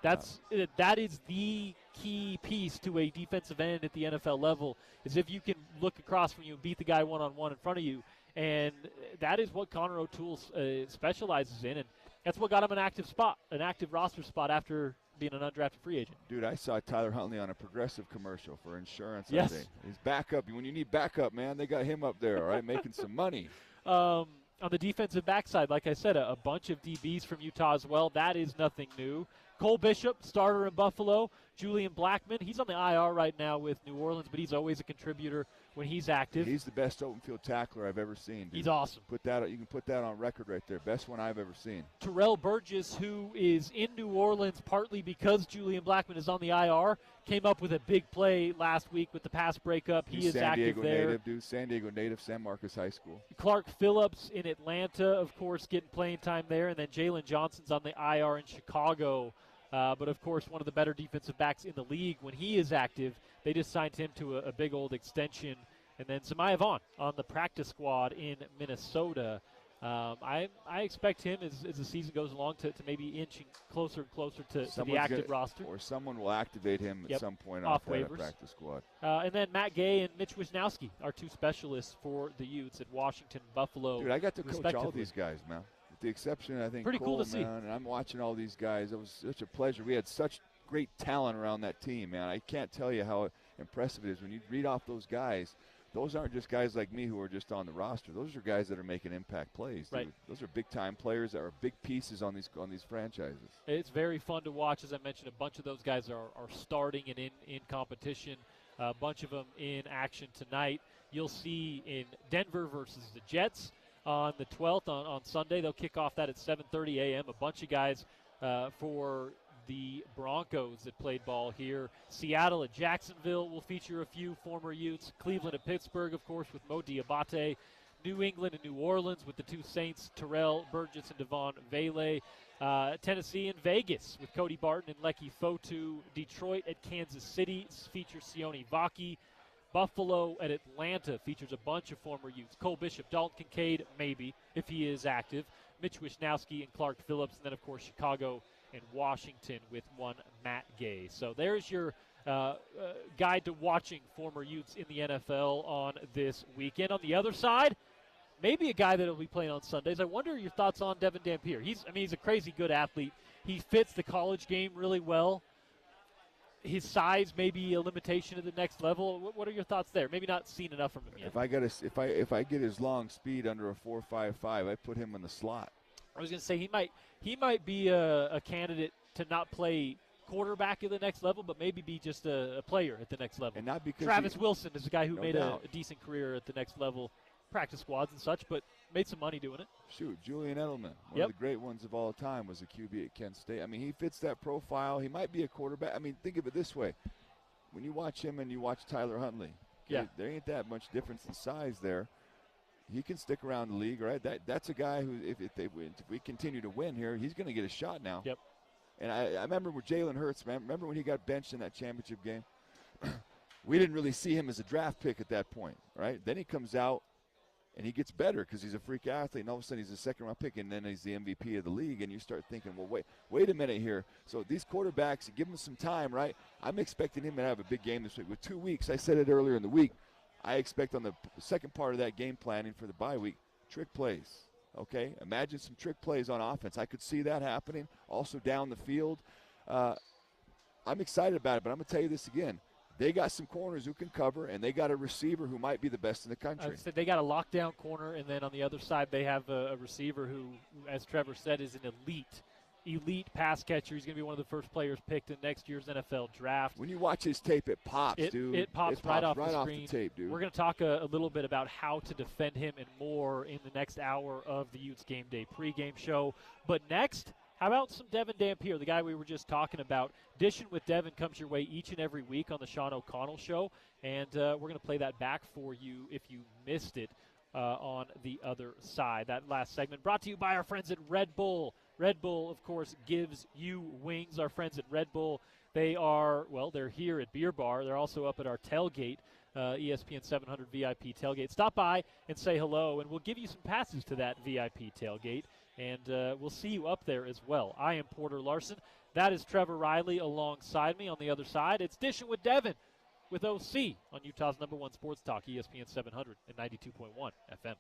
That is the key piece to a defensive end at the NFL level, is if you can look across from you and beat the guy one-on-one in front of you. And that is what Connor O'Toole specializes in, and that's what got him an active roster spot after being an undrafted free agent. Dude, I saw Tyler Huntley on a Progressive commercial for insurance. Yes. I think. He's backup. When you need backup, man, they got him up there, all right, making some money. On the defensive backside, like I said, a bunch of DBs from Utah as well. That is nothing new. Cole Bishop, starter in Buffalo. Julian Blackman, he's on the IR right now with New Orleans, but he's always a contributor when he's active. He's the best open field tackler I've ever seen, dude. He's awesome. You can put that on record right there. Best one I've ever seen. Terrell Burgess, who is in New Orleans partly because Julian Blackman is on the IR, came up with a big play last week with the pass breakup. He is active there. San Diego native, dude. San Diego native, San Marcos High School. Clark Phillips in Atlanta, of course, getting playing time there. And then Jalen Johnson's on the IR in Chicago. But, of course, one of the better defensive backs in the league when he is active. They just signed him to a big old extension. And then Samaya Vaughn on the practice squad in Minnesota. I expect him, as the season goes along, to maybe inching closer and closer to the active roster. Or someone will activate him at some point off that waivers. Practice squad. And then Matt Gay and Mitch Wisnowski are two specialists for the Utes at Washington, Buffalo. Dude, I got to coach all these guys, man. With the exception, I think, pretty Cole, cool to see. And I'm watching all these guys. It was such a pleasure. We had such great talent around that team, man. I can't tell you how impressive it is when you read off those guys. Those aren't just guys like me who are just on the roster. Those are guys that are making impact plays. Right. Dude. Those are big-time players that are big pieces on these franchises. It's very fun to watch. As I mentioned, a bunch of those guys are starting and in competition. A bunch of them in action tonight. You'll see in Denver versus the Jets on the 12th on Sunday. They'll kick off that at 7:30 a.m. A bunch of guys for the Broncos that played ball here. Seattle at Jacksonville will feature a few former Utes. Cleveland at Pittsburgh, of course, with Mo Diabate. New England and New Orleans with the two Saints, Terrell Burgess and Devon Vele. Tennessee and Vegas with Cody Barton and Lecky Fotu. Detroit at Kansas City features Sione Vaki. Buffalo at Atlanta features a bunch of former Utes. Cole Bishop, Dalton Kincaid, maybe, if he is active. Mitch Wisnowski and Clark Phillips. And then, of course, Chicago and Washington with one Matt Gay. So there's your guide to watching former Utes in the NFL on this weekend. On the other side, maybe a guy that will be playing on Sundays. I wonder your thoughts on Devin Dampier. He's a crazy good athlete. He fits the college game really well. His size may be a limitation at the next level. What are your thoughts there? Maybe not seen enough from him yet. If I get his long speed under a 4.55, I put him in the slot. I was going to say he might be a candidate to not play quarterback at the next level, but maybe be just a player at the next level. And not because Travis Wilson is a guy who made a doubt. decent career at the next level, practice squads and such, but made some money doing it. Shoot, Julian Edelman, one of the great ones of all time, was a QB at Kent State. I mean, he fits that profile. He might be a quarterback. I mean, think of it this way. When you watch him and you watch Tyler Huntley, there ain't that much difference in size there. He can stick around the league, right? That's a guy who, if we continue to win here, he's going to get a shot now. Yep. And I remember with Jalen Hurts, man. Remember when he got benched in that championship game? We didn't really see him as a draft pick at that point, right? Then he comes out and he gets better because he's a freak athlete, and all of a sudden he's a second-round pick, and then he's the MVP of the league, and you start thinking, well, wait a minute here. So these quarterbacks, you give them some time, right? I'm expecting him to have a big game this week. With 2 weeks, I said it earlier in the week, I expect on the second part of that game planning for the bye week, trick plays, okay? Imagine some trick plays on offense. I could see that happening. Also down the field. I'm excited about it, but I'm going to tell you this again. They got some corners who can cover, and they got a receiver who might be the best in the country. I said they got a lockdown corner, and then on the other side they have a receiver who, as Trevor said, is an elite elite pass catcher. He's going to be one of the first players picked in next year's NFL draft. When you watch his tape, it pops, dude. It pops right off the screen. Off the tape, dude. We're going to talk a little bit about how to defend him and more in the next hour of the Utes Game Day pregame show. But next, how about some Devin Dampier, the guy we were just talking about? Dishing with Devin comes your way each and every week on the Sean O'Connell Show, and we're going to play that back for you if you missed it on the other side. That last segment brought to you by our friends at Red Bull. Red Bull, of course, gives you wings. Our friends at Red Bull, they're here at Beer Bar. They're also up at our tailgate, ESPN 700 VIP tailgate. Stop by and say hello, and we'll give you some passes to that VIP tailgate, and we'll see you up there as well. I am Porter Larsen. That is Trevor Riley alongside me. On the other side, it's Dishing with Devin with OC on Utah's #1 sports talk, ESPN 700 and 92.1 FM.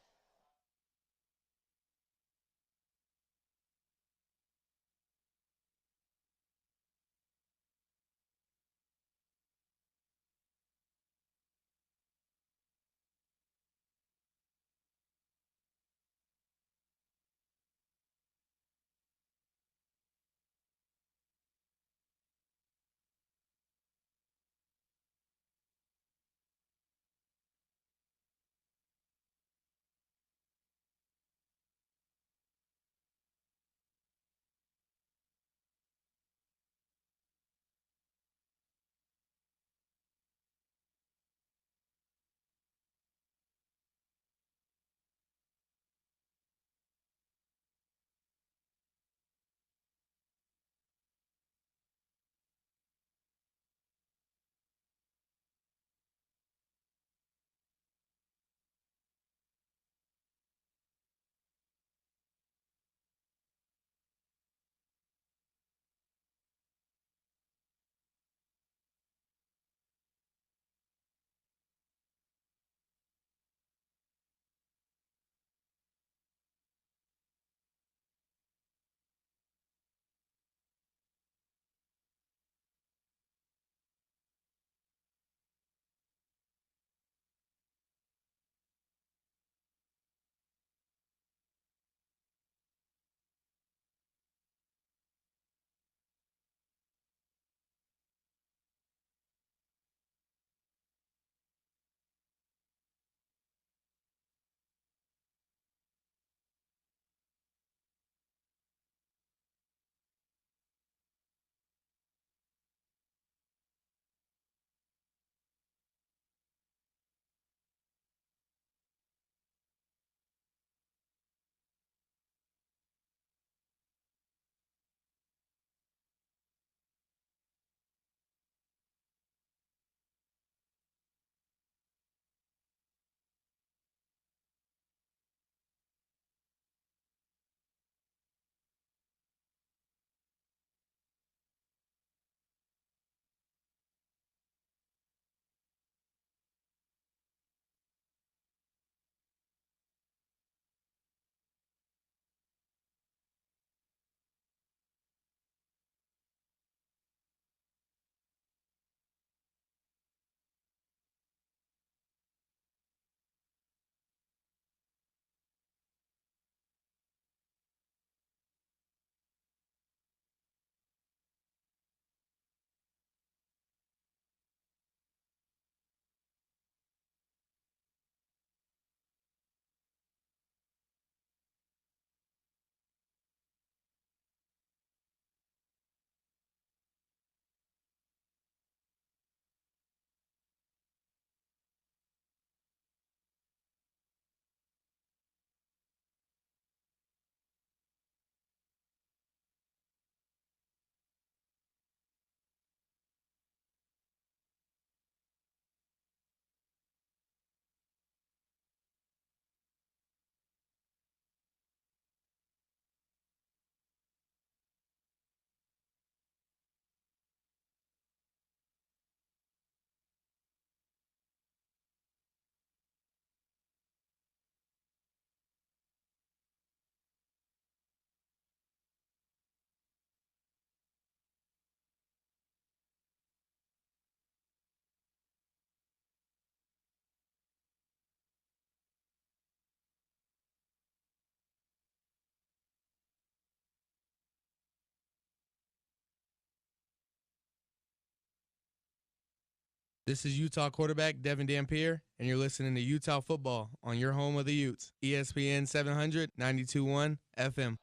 This is Utah quarterback Devin Dampier, and you're listening to Utah Football on your home of the Utes, ESPN 700, 92.1 FM.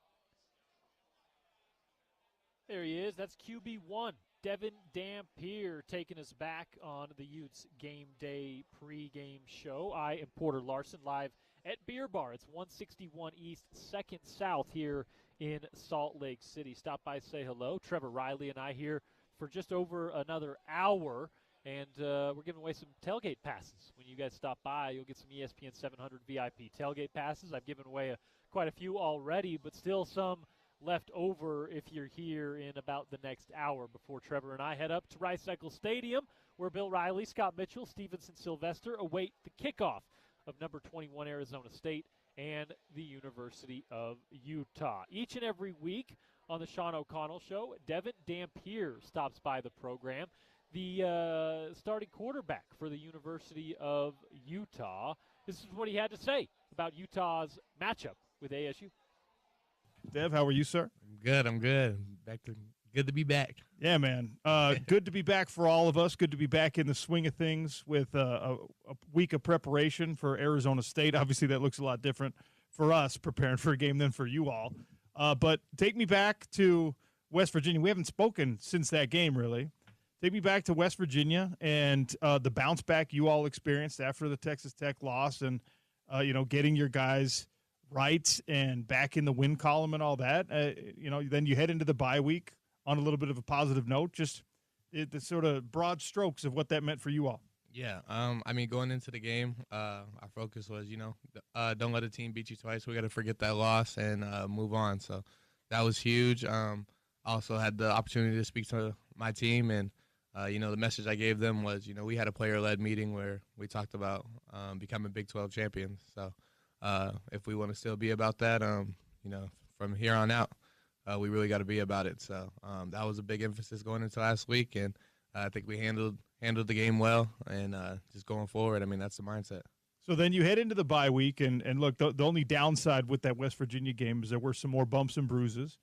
There he is. That's QB1, Devin Dampier, taking us back on the Utes Game Day pregame show. I am Porter Larsen, live at Beer Bar. It's 161 East, 2nd South here in Salt Lake City. Stop by, say hello. Trevor Riley and I here for just over another hour. And we're giving away some tailgate passes. When you guys stop by, you'll get some ESPN 700 VIP tailgate passes. I've given away quite a few already, but still some left over if you're here in about the next hour before Trevor and I head up to Rice Eccles Stadium, where Bill Riley, Scott Mitchell, Stevenson Sylvester await the kickoff of number 21 Arizona State and the University of Utah. Each and every week on the Sean O'Connell Show, Devin Dampier stops by the program, the starting quarterback for the University of Utah. This is what he had to say about Utah's matchup with ASU. Dev, how are you, sir? I'm good. Good to be back. Yeah, man. Good to be back for all of us. Good to be back in the swing of things with a week of preparation for Arizona State. Obviously, that looks a lot different for us preparing for a game than for you all. But take me back to West Virginia. We haven't spoken since that game, really. Take me back to West Virginia and the bounce back you all experienced after the Texas Tech loss and, getting your guys right and back in the win column and all that. Then you head into the bye week on a little bit of a positive note, just the sort of broad strokes of what that meant for you all. Yeah, going into the game, our focus was, don't let a team beat you twice. We got to forget that loss and move on. So that was huge. Also had the opportunity to speak to my team, and the message I gave them was, we had a player-led meeting where we talked about becoming Big 12 champions. So if we want to still be about that, from here on out, we really got to be about it. So that was a big emphasis going into last week, and I think we handled the game well, and just going forward, that's the mindset. So then you head into the bye week, and look, the only downside with that West Virginia game is there were some more bumps and bruises,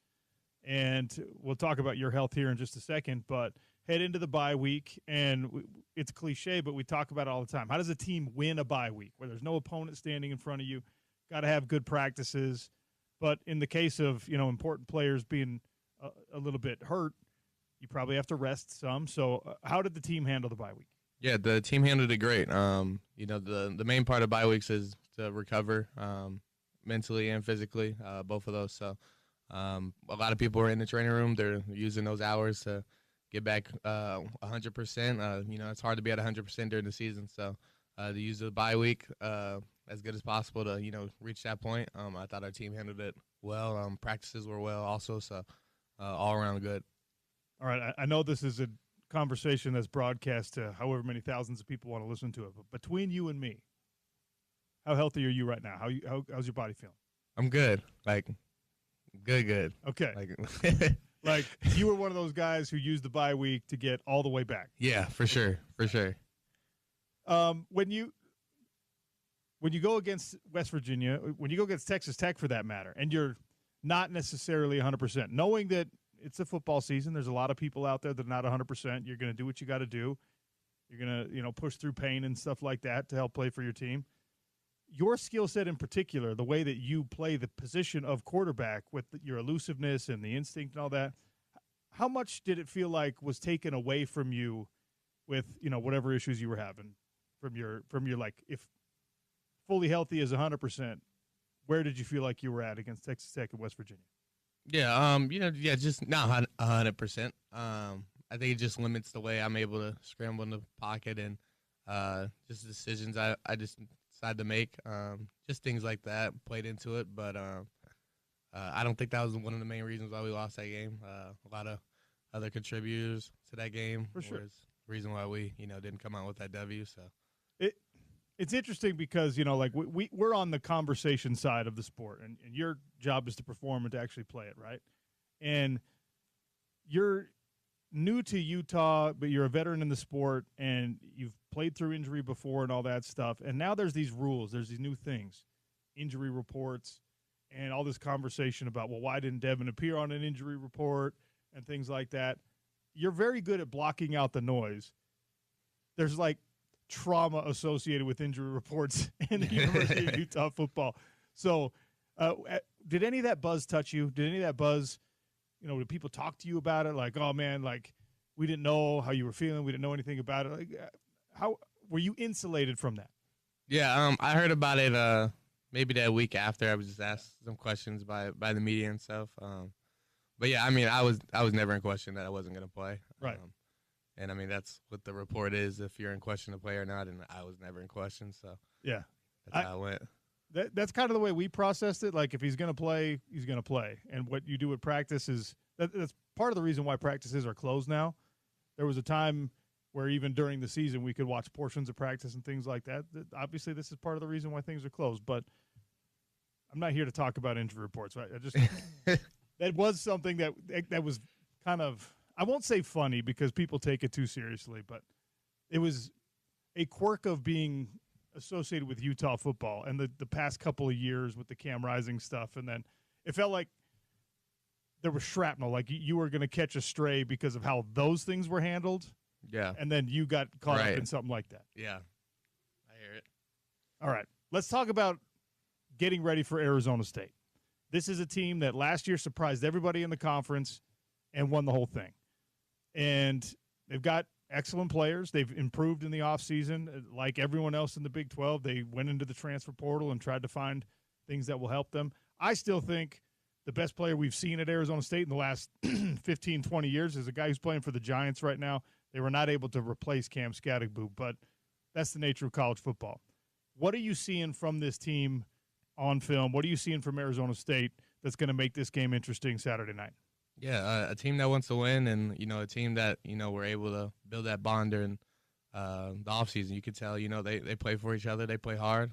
and we'll talk about your health here in just a second, but head into the bye week, and it's cliche, but we talk about it all the time. How does a team win a bye week where there's no opponent standing in front of you? Got to have good practices. But in the case of, important players being a little bit hurt, you probably have to rest some. So how did the team handle the bye week? Yeah, the team handled it great. The main part of bye weeks is to recover mentally and physically, both of those. So a lot of people are in the training room. They're using those hours to get back 100%. It's hard to be at 100% during the season. So to use the bye week as good as possible to, reach that point. I thought our team handled it well. Practices were well also, so all around good. All right, I know this is a conversation that's broadcast to however many thousands of people want to listen to it, but between you and me, how healthy are you right now? How's your body feeling? I'm good. Good. Okay. Like you were one of those guys who used the bye week to get all the way back. Yeah, for sure. When you go against West Virginia, when you go against Texas Tech for that matter, and you're not necessarily 100%, knowing that it's a football season, there's a lot of people out there that are not 100%. You're going to do what you got to do. You're going to, push through pain and stuff like that to help play for your team. Your skill set in particular, the way that you play the position of quarterback with your elusiveness and the instinct and all that, how much did it feel like was taken away from you with, whatever issues you were having from your if fully healthy is 100%, where did you feel like you were at against Texas Tech and West Virginia? Yeah, just not 100%. I think it just limits the way I'm able to scramble in the pocket and just decisions I just decided to make. Just things like that played into it, but I don't think that was one of the main reasons why we lost that game. A lot of other contributors to that game for sure. Was the reason why we didn't come out with that W. So it's interesting because we're on the conversation side of the sport, and your job is to perform and to actually play it, right? And you're new to Utah, but you're a veteran in the sport, and you've played through injury before and all that stuff. And now there's these rules, there's these new things, injury reports, and all this conversation about, well, why didn't Devin appear on an injury report and things like that. You're very good at blocking out the noise. there's like trauma associated with injury reports in the University of Utah football. So did any of that buzz touch you? Did any of that buzz, did people talk to you about it? Like, oh, man, like we didn't know how you were feeling. We didn't know anything about it. Like, how were you insulated from that? Yeah, I heard about it maybe that week after. I was just asked some questions by the media and stuff. But yeah, I mean, I was never in question that I wasn't going to play. Right. And I mean, that's what the report is, if you're in question to play or not. And I was never in question, so yeah, that's how it went. That's kind of the way we processed it. Like, if he's going to play, he's going to play. And what you do at practice is that's part of the reason why practices are closed now. There was a time where even during the season we could watch portions of practice and things like that. Obviously, this is part of the reason why things are closed. But I'm not here to talk about injury reports. Right? That was something that was kind of, I won't say funny because people take it too seriously, but it was a quirk of being associated with Utah football and the past couple of years with the Cam Rising stuff. And then it felt like there was shrapnel, like you were going to catch a stray because of how those things were handled. Yeah. And then you got caught up in something like that. Yeah. I hear it. All right. Let's talk about getting ready for Arizona State. This is a team that last year surprised everybody in the conference and won the whole thing. And they've got excellent players. They've improved in the offseason. Like everyone else in the Big 12, they went into the transfer portal and tried to find things that will help them. I still think the best player we've seen at Arizona State in the last 15, 20 years is a guy who's playing for the Giants right now. They were not able to replace Cam Skattebo, but that's the nature of college football. What are you seeing from this team on film? What are you seeing from Arizona State that's going to make this game interesting Saturday night? Yeah, a team that wants to win, and a team that we're able to build that bond during the offseason. You could tell they play for each other, they play hard.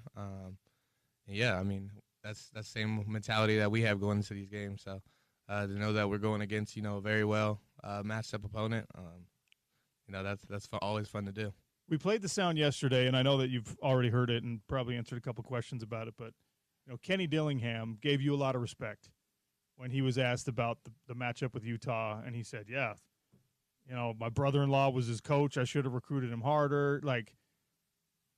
Yeah, I mean that's the same mentality that we have going into these games. So to know that we're going against a very well matched up opponent, that's always fun to do. We played the sound yesterday, and I know that you've already heard it and probably answered a couple questions about it. But Kenny Dillingham gave you a lot of respect when he was asked about the matchup with Utah, and he said, yeah, my brother-in-law was his coach. I should have recruited him harder. Like,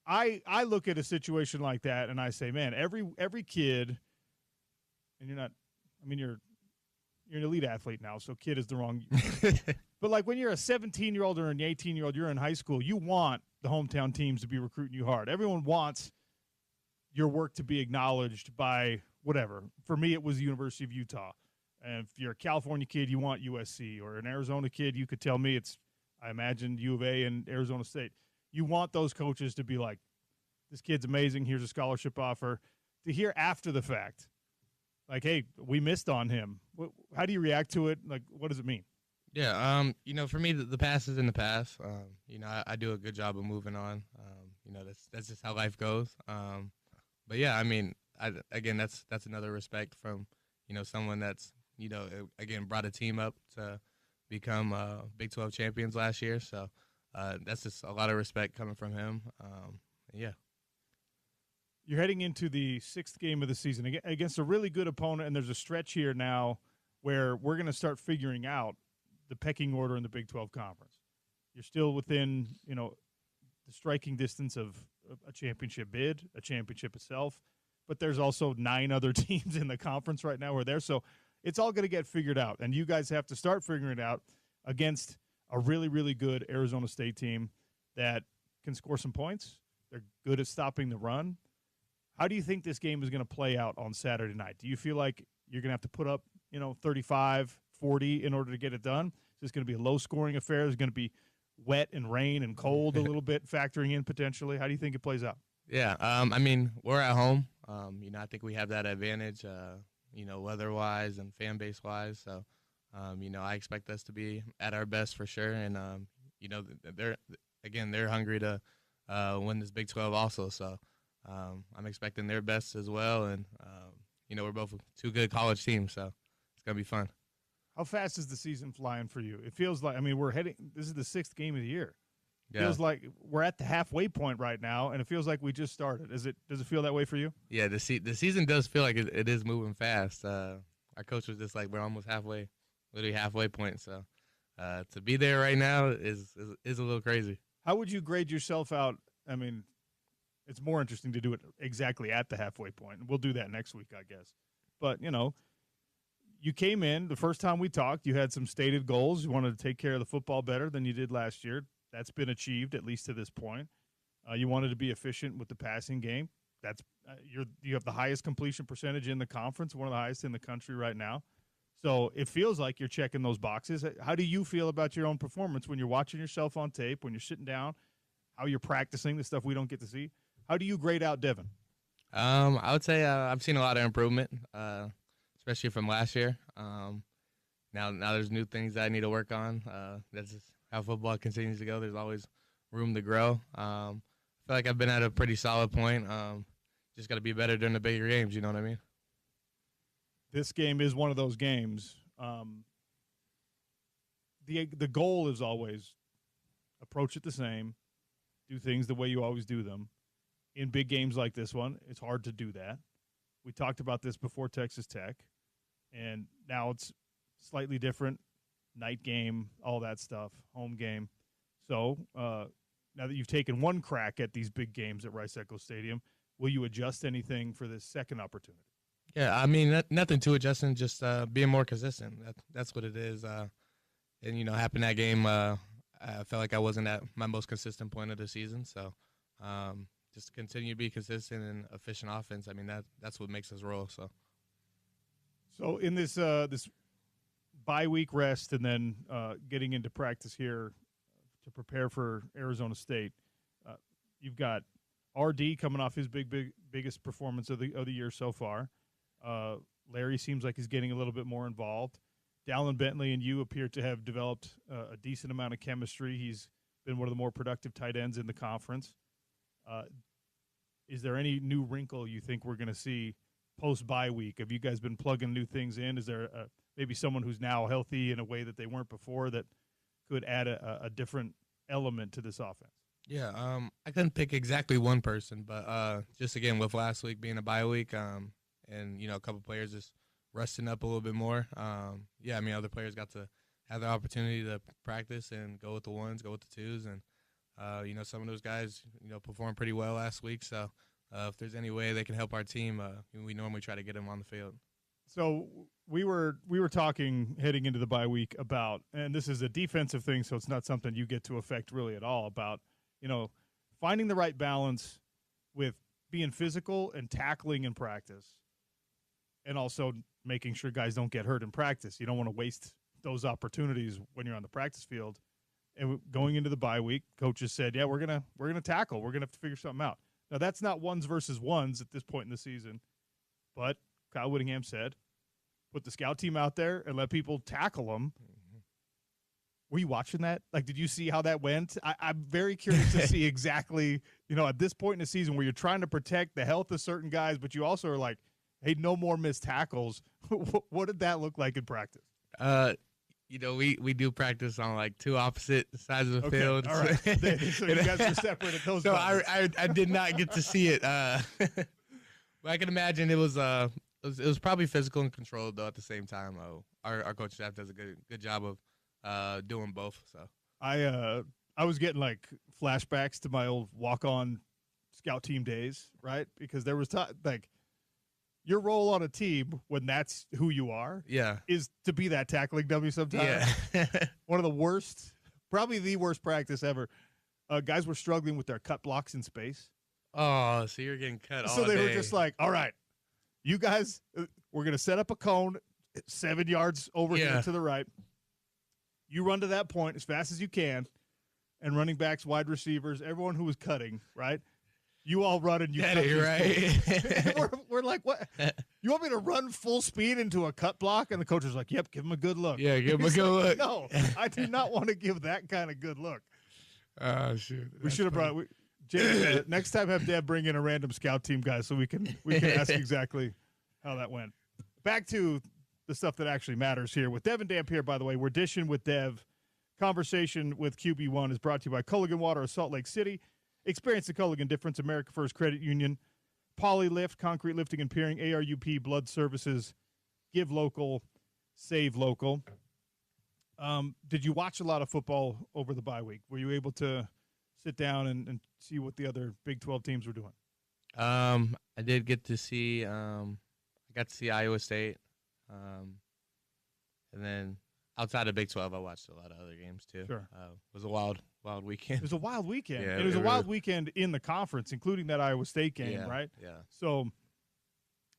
I look at a situation like that, and I say, man, every kid, and you're an elite athlete now, so kid is the wrong but like when you're a 17-year-old or an 18-year-old, you're in high school, you want the hometown teams to be recruiting you hard. Everyone wants your work to be acknowledged by whatever. For me, it was the University of Utah. And if you're a California kid, you want USC. Or an Arizona kid, you could tell me I imagine U of A and Arizona State. You want those coaches to be like, this kid's amazing, here's a scholarship offer. To hear after the fact, like, hey, we missed on him. How do you react to it? Like, what does it mean? Yeah, for me, the past is in the past. I do a good job of moving on. That's just how life goes. But yeah, I mean, that's another respect from, someone that's, again, brought a team up to become Big 12 champions last year. So that's just a lot of respect coming from him. Yeah. You're heading into the 6th game of the season against a really good opponent, and there's a stretch here now where we're going to start figuring out the pecking order in the Big 12 Conference. You're still within, the striking distance of a championship bid, a championship itself, but there's also 9 other teams in the conference right now who are there. So it's all going to get figured out, and you guys have to start figuring it out against a really, really good Arizona State team that can score some points. They're good at stopping the run. How do you think this game is going to play out on Saturday night? Do you feel like you're going to have to put up, 35, 40 in order to get it done? Is this going to be a low-scoring affair? Is it going to be wet and rain and cold a little bit, factoring in potentially? How do you think it plays out? Yeah, I mean, we're at home. I think we have that advantage, weather-wise and fan base-wise. So, I expect us to be at our best for sure. And, they're hungry to win this Big 12 also. So, I'm expecting their best as well. And, we're both 2 good college teams, so it's going to be fun. How fast is the season flying for you? It feels like, this is the 6th game of the year. It Yeah. feels like we're at the halfway point right now, and it feels like we just started. Does it feel that way for you? Yeah, the season does feel like it is moving fast. Our coach was just like, we're almost literally halfway point. So to be there right now is a little crazy. How would you grade yourself out? I mean, it's more interesting to do it exactly at the halfway point. We'll do that next week, I guess. But, you came in, the first time we talked, you had some stated goals. You wanted to take care of the football better than you did last year. That's been achieved, at least to this point. You wanted to be efficient with the passing game. That's you have the highest completion percentage in the conference, one of the highest in the country right now. So it feels like you're checking those boxes. How do you feel about your own performance when you're watching yourself on tape, when you're sitting down, how you're practicing, the stuff we don't get to see? How do you grade out Devin? I would say I've seen a lot of improvement, especially from last year. Now there's new things that I need to work on. That's just how football continues to go. There's always room to grow. I feel like I've been at a pretty solid point. Just got to be better during the bigger games, you know what I mean? This game is one of those games. The goal is always approach it the same, do things the way you always do them. In big games like this one, it's hard to do that. We talked about this before Texas Tech, and now it's slightly different. Night game, all that stuff, home game. So now that you've taken one crack at these big games at Rice Eccles Stadium, will you adjust anything for this second opportunity? Yeah, I mean, nothing too adjusting, just being more consistent. That's what it is. And, happened that game, I felt like I wasn't at my most consistent point of the season. So just continue to be consistent and efficient offense. I mean, that's what makes us roll. So in this this bye-week rest and then getting into practice here to prepare for Arizona State, you've got RD coming off his biggest performance of the year so far. Larry seems like he's getting a little bit more involved. Dallin Bentley and you appear to have developed a decent amount of chemistry. He's been one of the more productive tight ends in the conference. Is there any new wrinkle you think we're going to see post-bye week? Have you guys been plugging new things in? Is there maybe someone who's now healthy in a way that they weren't before that could add a different element to this offense? Yeah, I couldn't pick exactly one person, but just, again, with last week being a bye week and, a couple players just resting up a little bit more, other players got to have the opportunity to practice and go with the ones, go with the twos, and, some of those guys, performed pretty well last week. So if there's any way they can help our team, we normally try to get them on the field. So we were talking heading into the bye week about, and this is a defensive thing, so it's not something you get to affect really at all, about, finding the right balance with being physical and tackling in practice, and also making sure guys don't get hurt in practice. You don't want to waste those opportunities when you're on the practice field. And going into the bye week, coaches said, "Yeah, we're gonna tackle. We're gonna have to figure something out." Now that's not ones versus ones at this point in the season, but Kyle Whittingham said, "Put the scout team out there and let people tackle them." Mm-hmm. Were you watching that? Like, did you see how that went? I'm very curious to see exactly, at this point in the season where you're trying to protect the health of certain guys, but you also are like, hey, no more missed tackles. What did that look like in practice? We do practice on like two opposite sides of the field. All right. So you guys were separate at those. So I did not get to see it. But I can imagine it was probably physical and controlled though at the same time. Our coach staff does a good job of doing both. So I was getting like flashbacks to my old walk-on scout team days, right? Because there was your role on a team when that's who you are, is to be that tackling dummy sometimes. Yeah. One of the worst, probably the worst practice ever. Guys were struggling with their cut blocks in space. Oh, so you're getting cut all day. So they were just like, all right, you guys, we're going to set up a cone 7 yards over here to the right. You run to that point as fast as you can, and running backs, wide receivers, everyone who was cutting, right? You all run and you cut it, right? we're like, what? You want me to run full speed into a cut block? And the coach was like, yep, give him a good look. Yeah, give him a good look. No, I do not want to give that kind of good look. Oh, shoot. We should have brought James, next time have Deb bring in a random scout team guy so we can ask exactly how that went. Back to the stuff that actually matters here. With Dev and Dampier, by the way, we're dishing with Dev. Conversation with QB1 is brought to you by Culligan Water of Salt Lake City. Experience the Culligan difference. America First Credit Union, Polylift, Concrete Lifting and Piering, ARUP, Blood Services, Give Local, Save Local. Did you watch a lot of football over the bye week? Were you able to sit down and see what the other Big 12 teams were doing? I did get to see I got to see Iowa State. And then outside of Big 12, I watched a lot of other games too. Sure. It was a wild weekend. It was a wild weekend. Yeah, and it was a wild weekend in the conference, including that Iowa State game, Yeah, right? yeah. So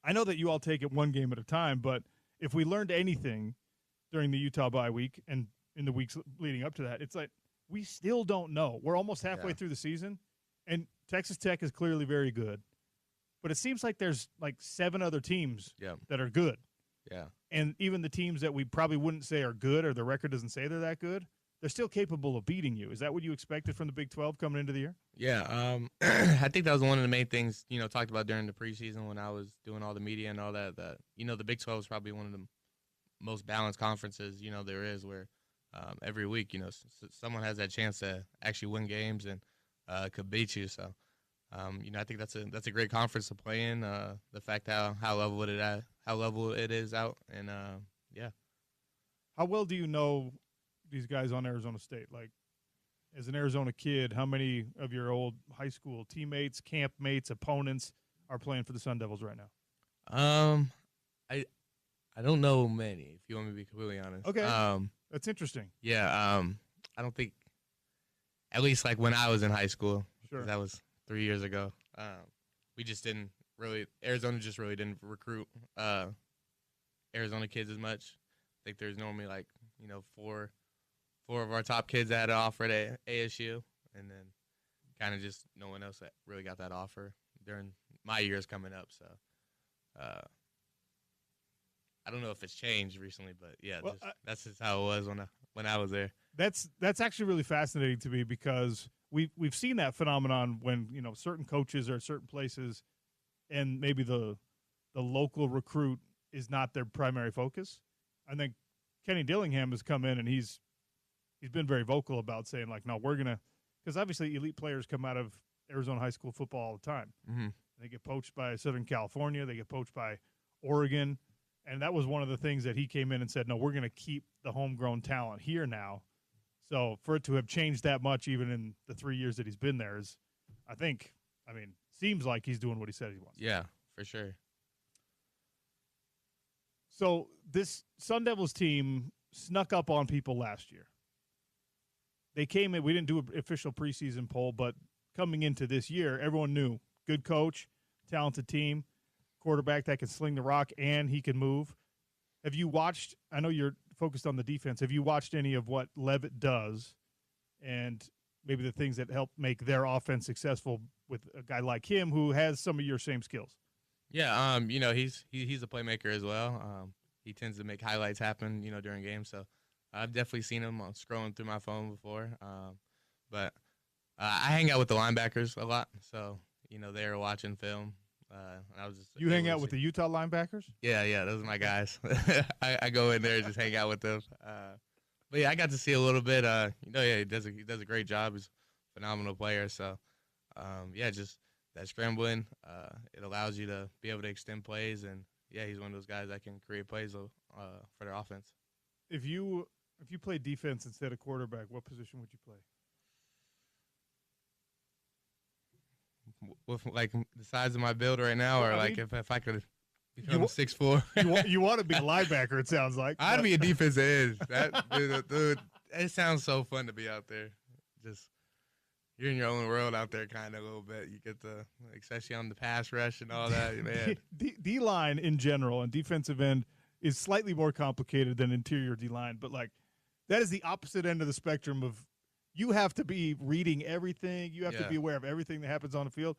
I know that you all take it one game at a time, but if we learned anything during the Utah bye week and in the weeks leading up to that, it's like we still don't know. We're almost halfway through the season, and Texas Tech is clearly very good. But it seems like there's like 7 other teams that are good. Yeah. And even the teams that we probably wouldn't say are good or the record doesn't say they're that good, they're still capable of beating you. Is that what you expected from the Big 12 coming into the year? Yeah. I think that was one of the main things, talked about during the preseason when I was doing all the media and all that, the Big 12 is probably one of the most balanced conferences, there is, where every week, someone has that chance to actually win games and could beat you. So, I think that's a great conference to play in. The fact how level it is out, and yeah. How well do you know these guys on Arizona State? Like, as an Arizona kid, how many of your old high school teammates, campmates, opponents are playing for the Sun Devils right now? I don't know many, if you want me to be completely honest. Okay, that's interesting. Yeah, I don't think, at least like when I was in high school, sure, that was 3 years ago. We just didn't really, Arizona just really didn't recruit Arizona kids as much. I think there's normally like, four of our top kids that had an offer at ASU, and then kind of just no one else that really got that offer during my years coming up. So I don't know if it's changed recently, but yeah, well, that's just how it was when I was there. That's actually really fascinating to me because we've seen that phenomenon when certain coaches are at certain places, and maybe the local recruit is not their primary focus. I think Kenny Dillingham has come in and he's been very vocal about saying like, no, we're gonna, because obviously elite players come out of Arizona high school football all the time. Mm-hmm. They get poached by Southern California, they get poached by Oregon, and that was one of the things that he came in and said, no, we're going to keep the homegrown talent here now. So for it to have changed that much, even in the 3 years that he's been there, is, seems like he's doing what he said he wants. Yeah, for sure. So this Sun Devils team snuck up on people last year. They came in, we didn't do an official preseason poll, but coming into this year, everyone knew good coach, talented team, quarterback that can sling the rock, and he can move. Have you watched, I know you're focused on the defense, have you watched any of what Levitt does and maybe the things that help make their offense successful with a guy like him who has some of your same skills? Yeah, he's a playmaker as well. He tends to make highlights happen, during games. So I've definitely seen him scrolling through my phone before. But I hang out with the linebackers a lot, so they're watching film. I was just, you hang out with the Utah linebackers? Yeah, those are my guys. I go in there and just hang out with them. But yeah, I got to see a little bit. He does a great job. He's a phenomenal player. So just that scrambling, it allows you to be able to extend plays, and yeah, he's one of those guys that can create plays for their offense. If you played defense instead of quarterback, what position would you play? With like the size of my build right now, or if I could become 6'4". You want to be a linebacker, it sounds like. I'd be a defensive end. Dude, it sounds so fun to be out there. Just you're in your own world out there, kind of a little bit. You get the, especially on the pass rush and all that, man. D-line in general and defensive end is slightly more complicated than interior D-line, but like that is the opposite end of the spectrum of you have to be reading everything. You have to be aware of everything that happens on the field.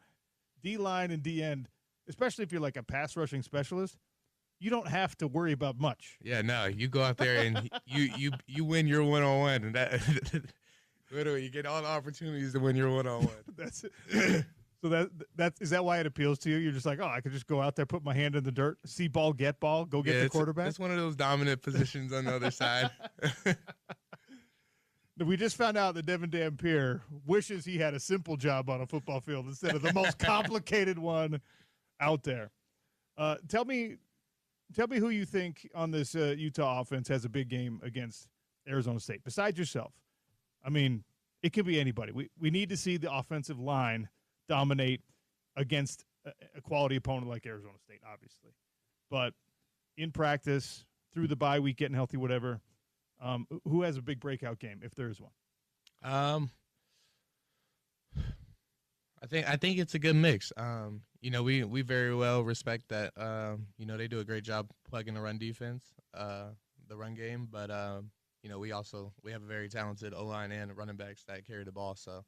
D-line and D-end, especially if you're like a pass rushing specialist, you don't have to worry about much. Yeah, no, you go out there and you win your one-on-one, and that literally you get all the opportunities to win your one-on-one. That's it. So is that why it appeals to you? You're just like, oh, I could just go out there, put my hand in the dirt, see ball, get ball, go get the quarterback. It's one of those dominant positions on the other side. We just found out that Devin Dampier wishes he had a simple job on a football field instead of the most complicated one out there. Tell me who you think on this Utah offense has a big game against Arizona State, besides yourself. I mean, It could be anybody. We need to see the offensive line dominate against a quality opponent like Arizona State, obviously. But in practice, through the bye week, getting healthy, whatever, who has a big breakout game, if there is one? I think it's a good mix. We very well respect that. They do a great job plugging the run defense, the run game. But we have a very talented O-line and running backs that carry the ball. So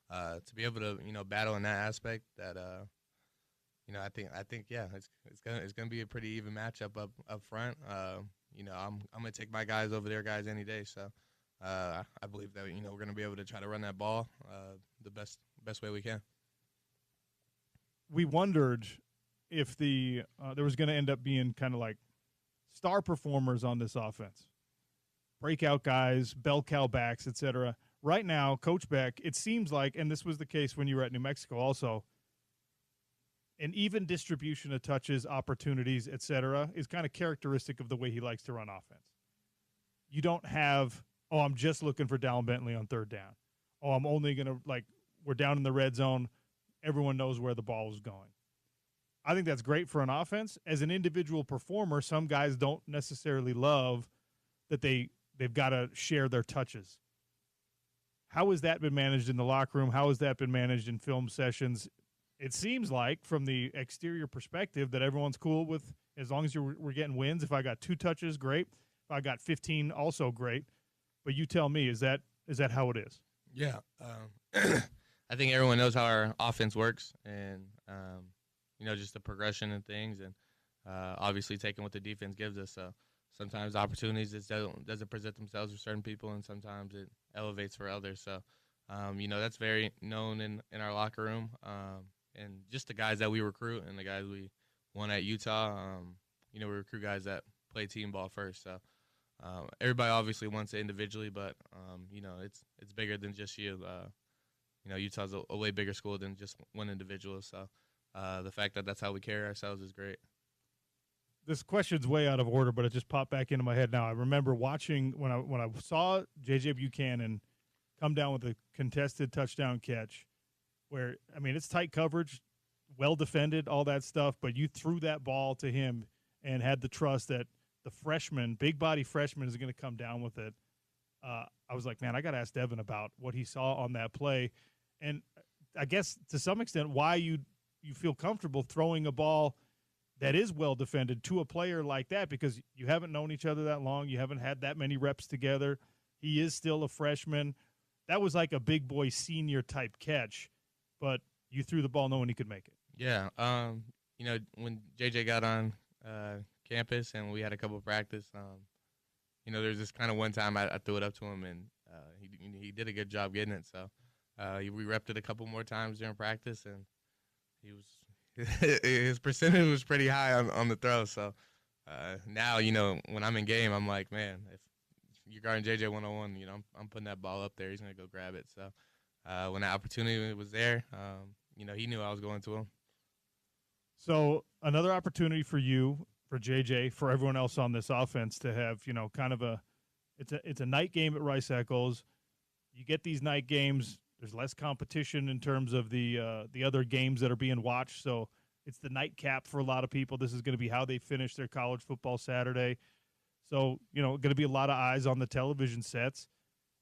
to be able to battle in that aspect, that I think it's gonna be a pretty even matchup up front. I'm gonna take my guys over their guys any day. So I believe that we're gonna be able to try to run that ball the best way we can. We wondered if there was going to end up being kind of like star performers on this offense, breakout guys, bell cow backs, etc. Right now, Coach Beck, it seems like, and this was the case when you were at New Mexico also, an even distribution of touches, opportunities, etc. is kind of characteristic of the way he likes to run offense. You don't have, I'm just looking for Dallin Bentley on third down. I'm only going to, we're down in the red zone. Everyone knows where the ball is going. I think that's great for an offense. As an individual performer, some guys don't necessarily love that they've got to share their touches. How has that been managed in the locker room? How has that been managed in film sessions? It seems like, from the exterior perspective, that everyone's cool with, as long as we're getting wins. If I got 2 touches, great. If I got 15, also great. But you tell me, is that how it is? Yeah. I think everyone knows how our offense works, and just the progression and things, and obviously taking what the defense gives us. So sometimes opportunities doesn't present themselves for certain people, and sometimes it elevates for others. So that's very known in our locker room, and just the guys that we recruit and the guys we won at Utah. We recruit guys that play team ball first. So everybody obviously wants it individually, but it's bigger than just you. Utah's a way bigger school than just one individual. So the fact that that's how we carry ourselves is great. This question's way out of order, but it just popped back into my head now. I remember watching when I saw J.J. Buchanan come down with a contested touchdown catch where, it's tight coverage, well defended, all that stuff, but you threw that ball to him and had the trust that the freshman, big body freshman, is going to come down with it. I was like, man, I got to ask Devin about what he saw on that play. And I guess to some extent why you feel comfortable throwing a ball that is well defended to a player like that, because you haven't known each other that long. You haven't had that many reps together. He is still a freshman. That was like a big boy senior type catch, but you threw the ball knowing he could make it. Yeah. When JJ got on campus and we had a couple of practice, there's this kind of one time I threw it up to him, and he did a good job getting it. So we repped it a couple more times during practice, and his percentage was pretty high on the throw. So now, when I'm in game, I'm like, man, if you're guarding JJ 101, I'm putting that ball up there. He's going to go grab it. So when that opportunity was there, he knew I was going to him. So another opportunity for you, for JJ, for everyone else on this offense to have, kind of it's a night game at Rice Eccles. You get these night games. There's less competition in terms of the other games that are being watched. So it's the nightcap for a lot of people. This is going to be how they finish their college football Saturday. So, going to be a lot of eyes on the television sets,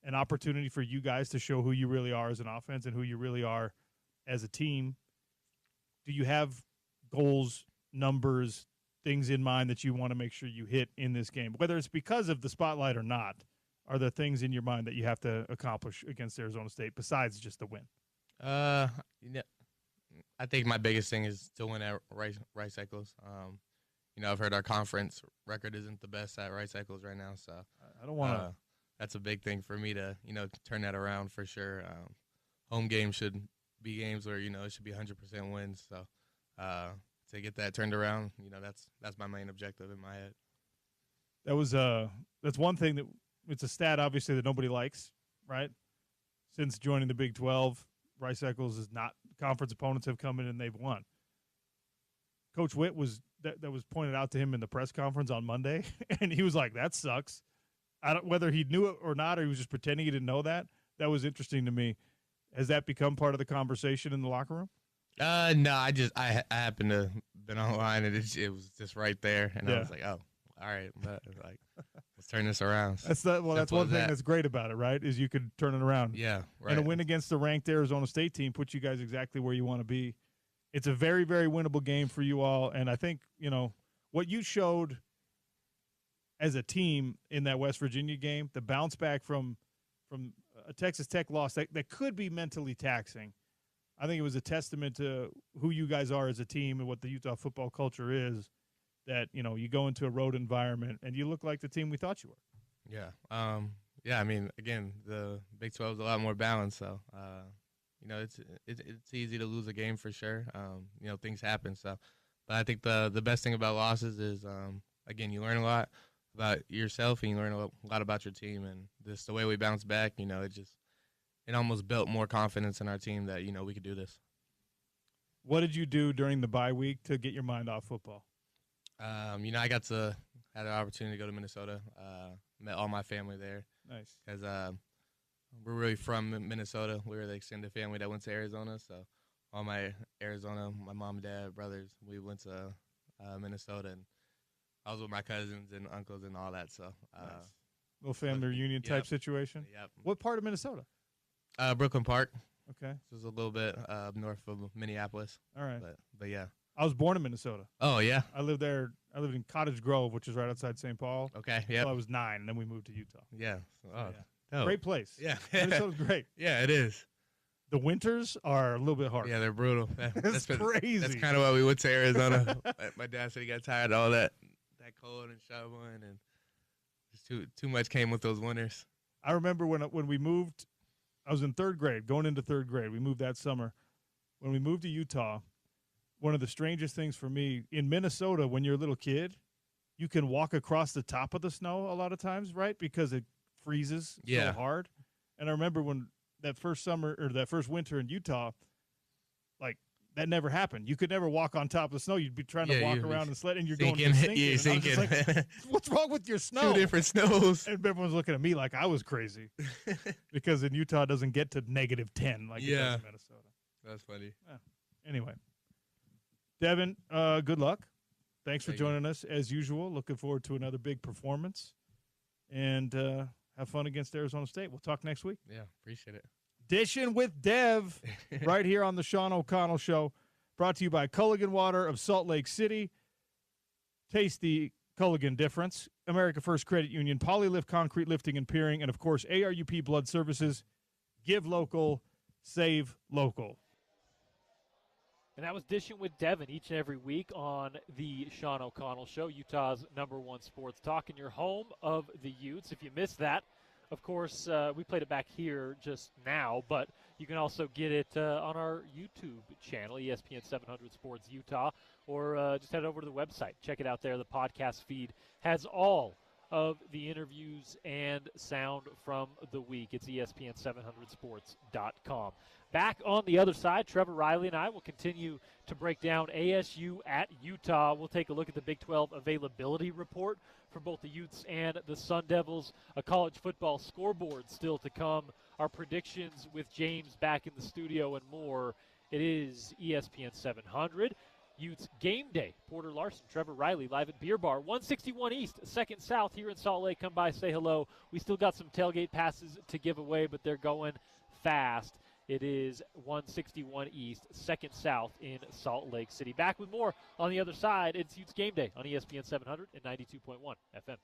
an opportunity for you guys to show who you really are as an offense and who you really are as a team. Do you have goals, numbers, things in mind that you want to make sure you hit in this game, whether it's because of the spotlight or not? Are there things in your mind that you have to accomplish against Arizona State besides just the win? I think my biggest thing is to win at Rice Eccles. I've heard our conference record isn't the best at Rice Eccles right now, so I don't want to. That's a big thing for me to turn that around for sure. Home games should be games where it should be 100% wins. So to get that turned around, that's my main objective in my head. That's one thing that. It's a stat, obviously, that nobody likes, right? Since joining the Big 12, Rice Eccles is not – conference opponents have come in and they've won. Coach Witt that was pointed out to him in the press conference on Monday, and he was like, that sucks. Whether he knew it or not, or he was just pretending he didn't know that, that was interesting to me. Has that become part of the conversation in the locker room? No, I happened to been online and it was just right there, and I was like, oh, all right, but like, let's turn this around. That's one thing that's great about it, right? Is you could turn it around. Yeah, right. And a win against the ranked Arizona State team puts you guys exactly where you want to be. It's a very, very winnable game for you all, and I think what you showed as a team in that West Virginia game, the bounce back from a Texas Tech loss that could be mentally taxing. I think it was a testament to who you guys are as a team and what the Utah football culture is, that, you go into a road environment and you look like the team we thought you were. Yeah. Yeah, I mean, again, the Big 12 is a lot more balanced, so, it's easy to lose a game for sure. Things happen, so. But I think the best thing about losses is, again, you learn a lot about yourself and you learn a lot about your team, and just the way we bounce back, it almost built more confidence in our team that, we could do this. What did you do during the bye week to get your mind off football? I had an opportunity to go to Minnesota, met all my family there. Nice. Because we're really from Minnesota. We were the extended family that went to Arizona, so all my mom, dad, brothers, we went to Minnesota, and I was with my cousins and uncles and all that. So, nice. Little family reunion type situation. Yep. What part of Minnesota? Brooklyn Park. Okay. So it's a little bit north of Minneapolis. All right. But yeah. I was born in Minnesota. Oh yeah. I lived there. I lived in Cottage Grove, which is right outside St. Paul. Okay. Yeah. Until I was 9, and then we moved to Utah. Yeah. Great place. Yeah. Minnesota's great. Yeah, it is. The winters are a little bit hard. Yeah, they're brutal. That's crazy. That's kind of why we went to Arizona. My dad said he got tired of all that cold and shoveling, and just too much came with those winters. I remember when we moved, I was in third grade, going into third grade. We moved that summer. When we moved to Utah, one of the strangest things for me, in Minnesota, when you're a little kid, you can walk across the top of the snow a lot of times, right? Because it freezes so hard. And I remember when that first winter in Utah, like, that never happened. You could never walk on top of the snow. You'd be trying to walk around and sled, and you're sinking. You're sinking. Like, what's wrong with your snow? Two different snows. And everyone's looking at me like I was crazy because in Utah it doesn't get to -10 like it does in Minnesota. That's funny. Yeah. Anyway, Devin, good luck. Thanks for joining us as usual. Looking forward to another big performance, and have fun against Arizona State. We'll talk next week. Yeah, appreciate it. Dishing with Dev right here on the Sean O'Connell Show, brought to you by Culligan Water of Salt Lake City. Taste the Culligan difference. America First Credit Union, Polylift Concrete Lifting and Piering, and, of course, ARUP Blood Services. Give local, save local. And that was Dishing with Devin each and every week on the Sean O'Connell Show, Utah's #1 sports talk in your home of the Utes. If you missed that, of course, we played it back here just now, but you can also get it on our YouTube channel, ESPN 700 Sports Utah, or just head over to the website. Check it out there. The podcast feed has all of the interviews and sound from the week. It's ESPN700sports.com. Back on the other side, Trevor Riley and I will continue to break down ASU at Utah. We'll take a look at the Big 12 availability report for both the Utes and the Sun Devils. A college football scoreboard still to come. Our predictions with James back in the studio and more. It is ESPN 700. Utes Game Day. Porter Larsen, Trevor Riley live at Beer Bar, 161 East, 2nd South here in Salt Lake. Come by, say hello. We still got some tailgate passes to give away, but they're going fast. It is 161 East, 2nd South in Salt Lake City. Back with more on the other side. It's Utes Game Day on ESPN 700 and 92.1 FM.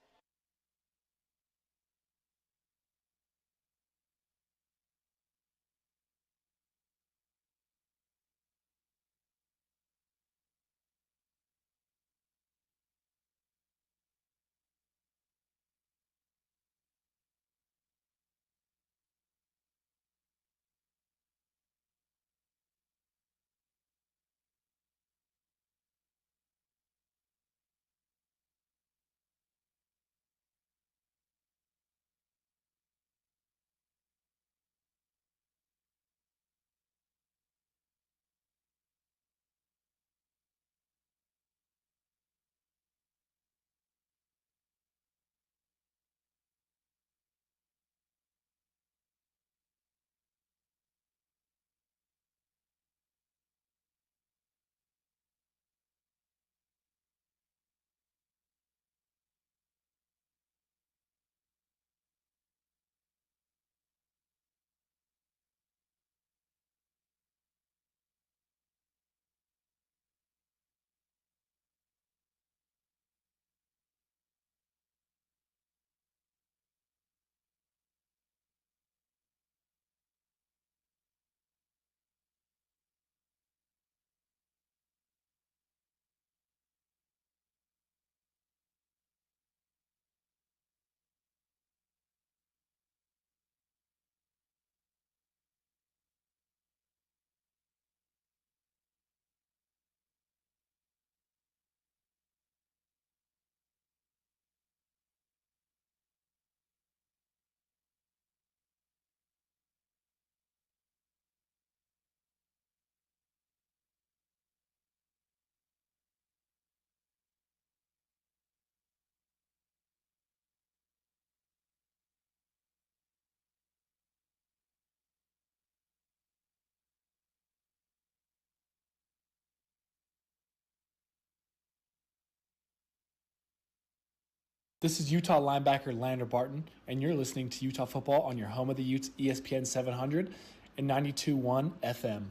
This is Utah linebacker Lander Barton, and you're listening to Utah Football on your home of the Utes, ESPN 700 and 92.1 FM.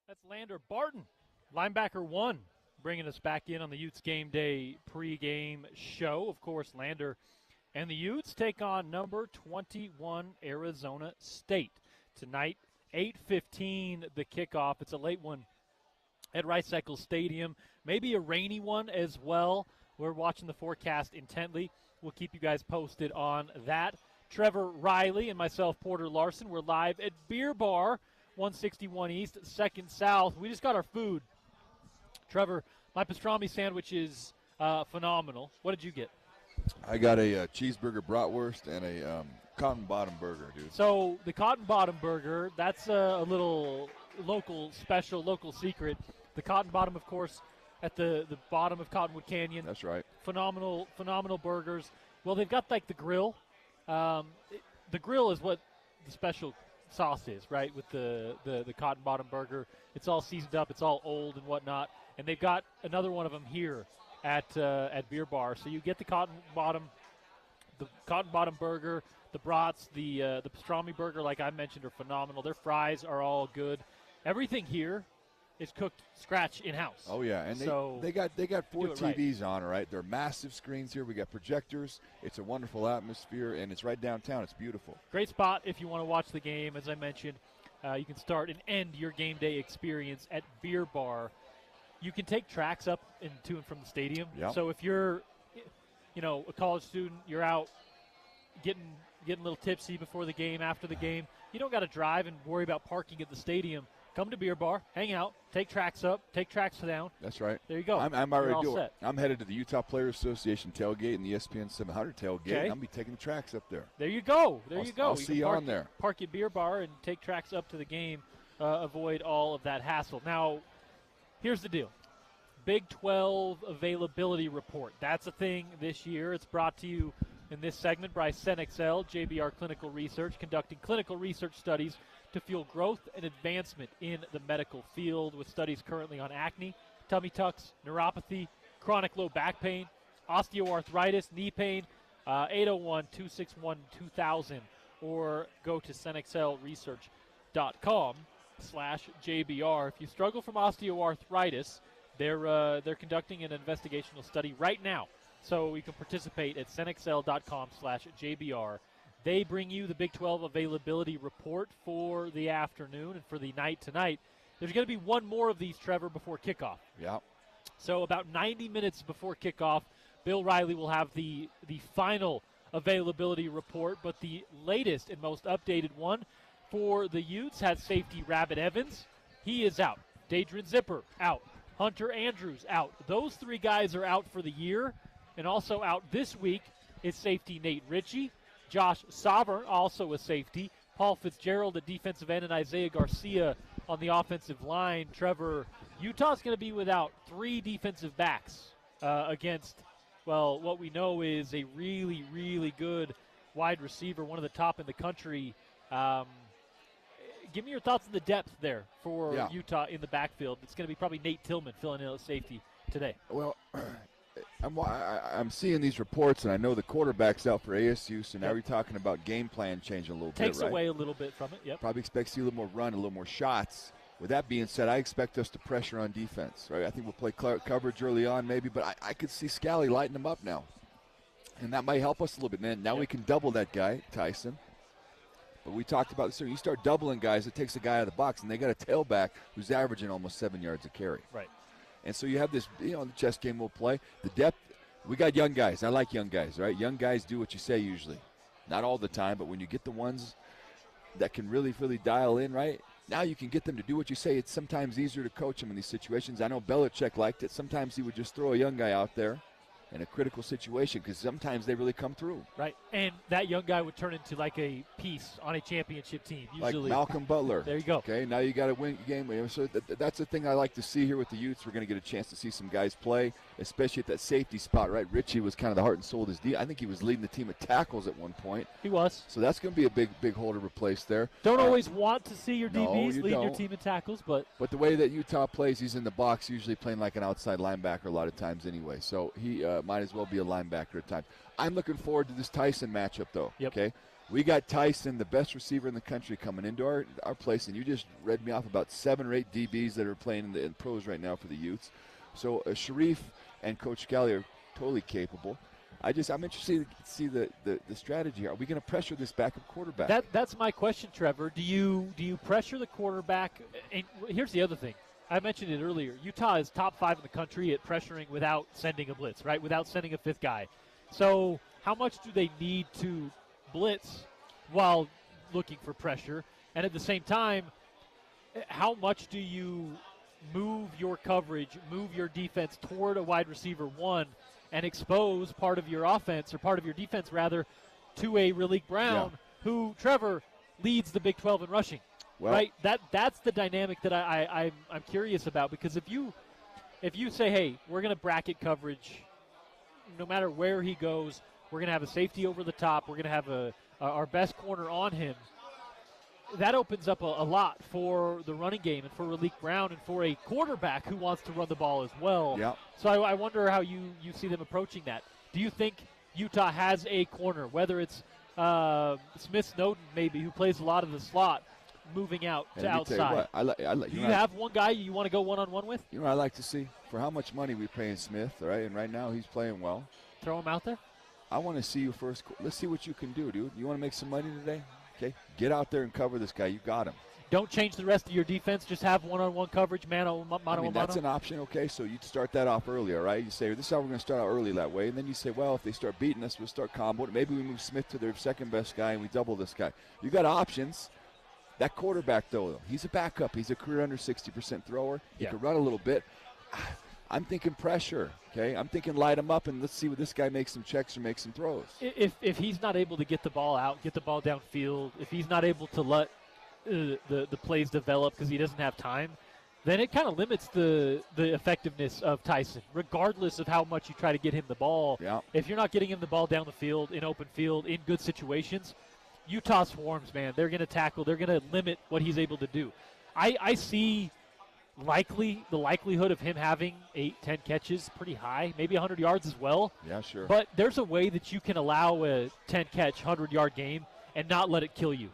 That's Lander Barton, linebacker 1, bringing us back in on the Utes Game Day pregame show. Of course, Lander and the Utes take on number 21 Arizona State tonight, 8:15 the kickoff. It's a late one at Rice Eccles Stadium. Maybe a rainy one as well. We're watching the forecast intently. We'll keep you guys posted on that. Trevor Riley and myself, Porter Larsen, we're live at Beer Bar, 161 East, 2nd South. We just got our food. Trevor, my pastrami sandwich is phenomenal. What did you get? I got a cheeseburger bratwurst and a cotton bottom burger, dude. So the cotton bottom burger, that's a little local special, local secret. The cotton bottom, of course, at the bottom of Cottonwood Canyon. That's right. Phenomenal burgers. Well, they've got like the grill. The grill is what the special sauce is, right? With the cotton bottom burger, it's all seasoned up, it's all old and whatnot. And they've got another one of them here at Beer Bar. So you get the cotton bottom burger, the brats, the pastrami burger, like I mentioned, are phenomenal. Their fries are all good. Everything here is cooked scratch in-house. Oh, yeah, and so they got 4 TVs right. on, all right? They're massive screens here. We got projectors. It's a wonderful atmosphere, and it's right downtown. It's beautiful. Great spot if you want to watch the game. As I mentioned, you can start and end your game day experience at Beer Bar. You can take tracks up and to and from the stadium. Yep. So if you're, a college student, you're out getting a little tipsy before the game, after the game, you don't got to drive and worry about parking at the stadium. Come to Beer Bar, hang out, take tracks up, take tracks down. That's right. There you go. I'm already doing it. I'm headed to the Utah Players Association tailgate and the ESPN 700 tailgate, okay. and I'll be taking the tracks up there. There you go. I'll see you on there. Park at Beer Bar and take tracks up to the game. Avoid all of that hassle. Now, here's the deal. Big 12 availability report. That's a thing this year. It's brought to you in this segment by CenXL, JBR Clinical Research, conducting clinical research studies to fuel growth and advancement in the medical field, with studies currently on acne, tummy tucks, neuropathy, chronic low back pain, osteoarthritis, knee pain, 801-261-2000, or go to cenxlresearch.com/JBR. If you struggle from osteoarthritis, they're conducting an investigational study right now, so you can participate at cenxl.com/JBR. They bring you the Big 12 availability report for the afternoon and for the night tonight. There's going to be one more of these, Trevor, before kickoff. Yeah. So about 90 minutes before kickoff, Bill Riley will have the final availability report, but the latest and most updated one for the Utes has safety Rabbit Evans. He is out. Dadrian Zipper out. Hunter Andrews out. Those 3 guys are out for the year, and also out this week is safety Nate Ritchie. Josh Sauber, also a safety. Paul Fitzgerald at defensive end, and Isaiah Garcia on the offensive line. Trevor, Utah's going to be without 3 defensive backs against, well, what we know is a really, really good wide receiver, one of the top in the country. Give me your thoughts on the depth there for Utah in the backfield. It's going to be probably Nate Tillman filling in at safety today. Well, I'm seeing these reports, and I know the quarterback's out for ASU, so now we're talking about game plan changing a little bit, Takes right? away a little bit from it, yep. Probably expect to see a little more run, a little more shots. With that being said, I expect us to pressure on defense, right? I think we'll play coverage early on maybe, but I could see Scally lighting them up now. And that might help us a little bit, man. Now we can double that guy, Tyson. But we talked about this. So you start doubling guys, it takes a guy out of the box, and they got a tailback who's averaging almost 7 yards a carry. Right. And so you have this, the chess game we'll play. The depth, we got young guys. I like young guys, right? Young guys do what you say usually. Not all the time, but when you get the ones that can really, really dial in, right? Now you can get them to do what you say. It's sometimes easier to coach them in these situations. I know Belichick liked it. Sometimes he would just throw a young guy out there in a critical situation, because sometimes they really come through. Right, and that young guy would turn into like a piece on a championship team. Usually, like Malcolm Butler. There you go. Okay, now you got to win a game. So that's the thing I like to see here with the Utes. We're going to get a chance to see some guys play, especially at that safety spot, right? Richie was kind of the heart and soul of his D. I think he was leading the team at tackles at one point. He was. So that's going to be a big hole to replace there. Don't always want to see your no, DBs you lead your don't. team in tackles, but the way that Utah plays, he's in the box, usually playing like an outside linebacker a lot of times anyway. So he might as well be a linebacker at times. I'm looking forward to this Tyson matchup, though. Yep. Okay, we got Tyson, the best receiver in the country, coming into our place, and you just read me off about 7 or 8 DBs that are playing in pros right now for the Utes. So Sharif and Coach Kelly are totally capable. I'm interested to see the strategy. Are we going to pressure this backup quarterback? That's my question, Trevor. Do you pressure the quarterback? And here's the other thing. I mentioned it earlier. Utah is top 5 in the country at pressuring without sending a blitz, right? Without sending a 5th guy. So how much do they need to blitz while looking for pressure? And at the same time, how much do you move your coverage, move your defense toward a wide receiver 1 and expose part of your offense, or part of your defense rather, to a Raleek Brown, who, Trevor, leads the Big 12 in rushing? Well, right? That's the dynamic that I'm curious about, because if you say, hey, we're going to bracket coverage, no matter where he goes, we're going to have a safety over the top, we're going to have our best corner on him, that opens up a lot for the running game and for Raleek Brown and for a quarterback who wants to run the ball as well. Yeah. So I wonder how you see them approaching that. Do you think Utah has a corner, whether it's Smith Snowden maybe, who plays a lot of the slot, moving out to outside? Do you have one guy you want to go one-on-one with? You know what I like to see? For how much money we paying Smith, all right? And right now he's playing well. Throw him out there? I want to see you first. Let's see what you can do, dude. You want to make some money today? Okay, get out there and cover this guy. You got him. Don't change the rest of your defense. Just have one-on-one coverage, mano. That's an option, okay? So you start that off early, all right? You say, this is how we're going to start out early that way. And then you say, well, if they start beating us, we'll start comboing. Maybe we move Smith to their second-best guy and we double this guy. You got options. That quarterback, though, he's a backup. He's a career under 60% thrower. He can run a little bit. I'm thinking pressure, okay? I'm thinking light him up and let's see what this guy makes some checks or makes some throws. If he's not able to get the ball out, get the ball downfield, if he's not able to let the plays develop because he doesn't have time, then it kind of limits the effectiveness of Tyson, regardless of how much you try to get him the ball. Yeah. If you're not getting him the ball down the field, in open field, in good situations, Utah swarms, man. They're going to tackle. They're going to limit what he's able to do. I see the likelihood of him having 8-10 catches pretty high, maybe 100 yards as well. Yeah, sure. But there's a way that you can allow a 10-catch, 100-yard game and not let it kill you.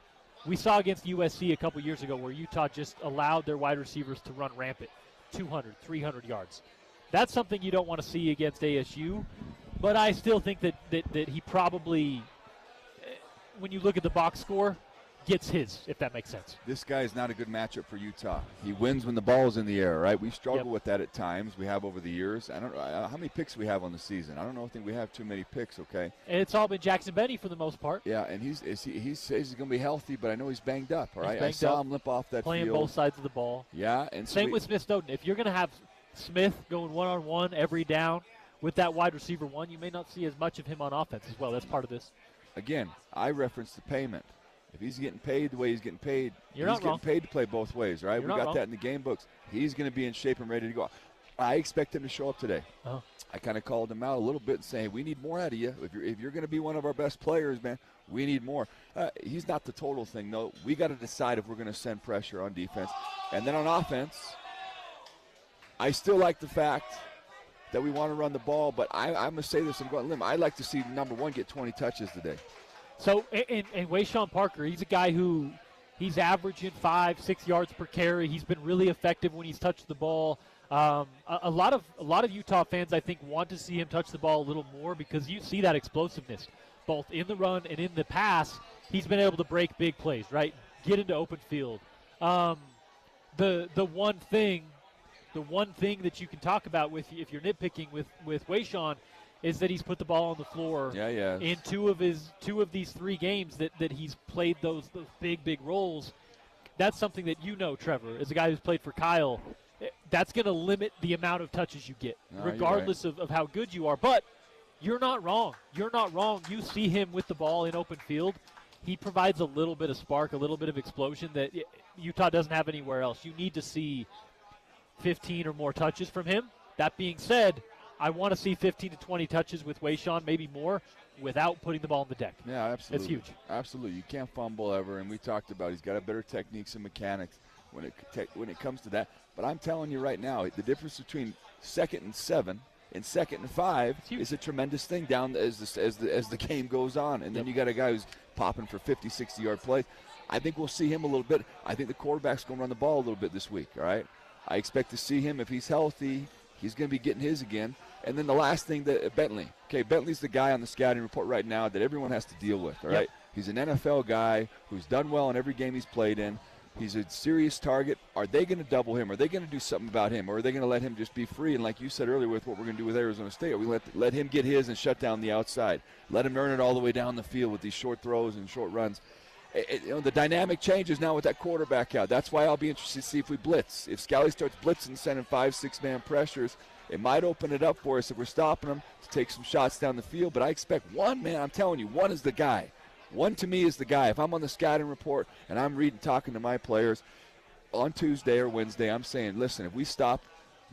We saw against USC a couple years ago where Utah just allowed their wide receivers to run rampant, 200, 300 yards. That's something you don't want to see against ASU, but I still think that he probably, when you look at the box score, gets his, if that makes sense. This guy is not a good matchup for Utah. He wins when the ball's in the air, right? We struggle with that at times. We have over the years. I don't know how many picks we have on the season. I think we have too many picks, okay? And it's all been Jackson Benny for the most part. Yeah, and he says he's going to be healthy, but I know he's banged up, all right? I saw him limp off that playing field. both sides of the ball. Yeah. And so same with Smith Snowden. If you're going to have Smith going one-on-one every down with that wide receiver one, you may not see as much of him on offense as well. That's part of this. Again, I referenced the payment. If he's getting paid the way he's getting paid, he's getting paid to play both ways, right? We got that in the game books. He's going to be in shape and ready to go. I expect him to show up today. Oh. I kind of called him out a little bit and saying, we need more out of you. If you're going to be one of our best players, man, we need more. He's not the total thing, though. We got to decide if we're going to send pressure on defense. And then on offense, I still like the fact that we want to run the ball, but I'm going to say this, I'm going to limb. I'd like to see number one get 20 touches today. So, and Wayshawn Parker, he's a guy who he's averaging 5-6 yards per carry. He's been really effective when he's touched the ball. A lot of Utah fans, I think, want to see him touch the ball a little more because you see that explosiveness, both in the run and in the pass. He's been able to break big plays, right? Get into open field. The one thing that you can talk about if you're nitpicking with Wayshawn is that he's put the ball on the floor in two of these 3 games that he's played those big roles. That's something that Trevor, as a guy who's played for Kyle, that's going to limit the amount of touches you get, regardless of how good you are. But You're not wrong. You're not wrong. You see him with the ball in open field. He provides a little bit of spark, a little bit of explosion that Utah doesn't have anywhere else. You need to see 15 or more touches from him. That being said, I want to see 15 to 20 touches with Wayshawn, maybe more, without putting the ball on the deck. Yeah, absolutely. It's huge. Absolutely. You can't fumble ever, and we talked about he's got a better techniques and mechanics when it comes to that. But I'm telling you right now, the difference between 2nd and 7 and 2nd and 5 is a tremendous thing down as the game goes on. And then you got a guy who's popping for 50, 60-yard plays. I think we'll see him a little bit. I think the quarterback's going to run the ball a little bit this week, all right? I expect to see him. If he's healthy, he's going to be getting his again. And then the last thing, Bentley. Okay, Bentley's the guy on the scouting report right now that everyone has to deal with, all right? He's an NFL guy who's done well in every game he's played in. He's a serious target. Are they going to double him? Are they going to do something about him? Or are they going to let him just be free? And like you said earlier with what we're going to do with Arizona State, are we let him get his and shut down the outside? Let him earn it all the way down the field with these short throws and short runs. The dynamic changes now with that quarterback out. That's why I'll be interested to see if we blitz. If Scally starts blitzing, sending 5-6-man pressures, it might open it up for us if we're stopping them to take some shots down the field. But I expect one, man, I'm telling you, one is the guy. One to me is the guy. If I'm on the scouting report and I'm talking to my players on Tuesday or Wednesday, I'm saying, listen, if we stop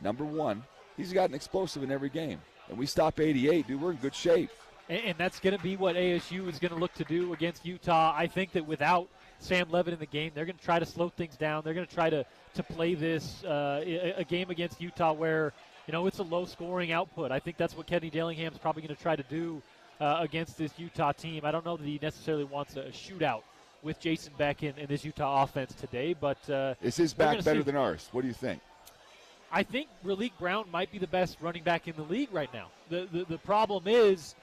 number one, he's got an explosive in every game. And we stop 88, dude, we're in good shape. And that's going to be what ASU is going to look to do against Utah. I think that without Sam Levitt in the game, they're going to try to slow things down. They're going to try to play this a game against Utah where, it's a low-scoring output. I think that's what Kenny Dillingham's probably going to try to do against this Utah team. I don't know that he necessarily wants a shootout with Jason Beck in this Utah offense today, but is his back better than ours? What do you think? I think Raleek Brown might be the best running back in the league right now. The problem is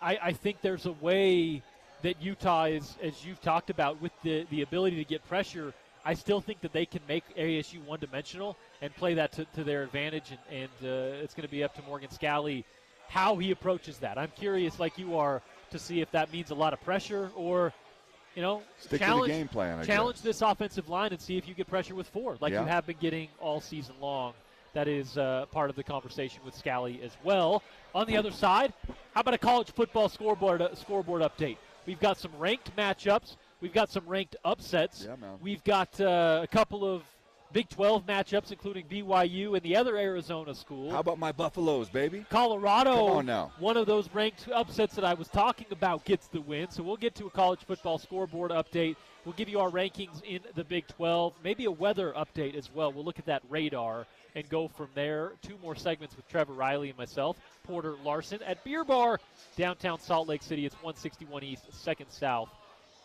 I think there's a way that Utah is, as you've talked about, with the ability to get pressure. I still think that they can make ASU one-dimensional and play that to their advantage, and it's going to be up to Morgan Scally how he approaches that. I'm curious, like you are, to see if that means a lot of pressure or, stick to the game plan. Challenge this offensive line and see if you get pressure with 4, like you have been getting all season long. That is part of the conversation with Scally as well. On the other side, how about a college football scoreboard update? We've got some ranked matchups. We've got some ranked upsets. Yeah, man. We've got a couple of Big 12 matchups, including BYU and the other Arizona school. How about my Buffaloes, baby? Colorado, come on now. One of those ranked upsets that I was talking about, gets the win. So we'll get to a college football scoreboard update. We'll give you our rankings in the Big 12, maybe a weather update as well. We'll look at that radar and go from there. 2 more segments with Trevor Riley and myself, Porter Larsen, at Beer Bar, downtown Salt Lake City. It's 161 East, 2nd South.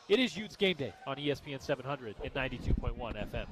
It is Utes Game Day on ESPN 700 and 92.1 FM.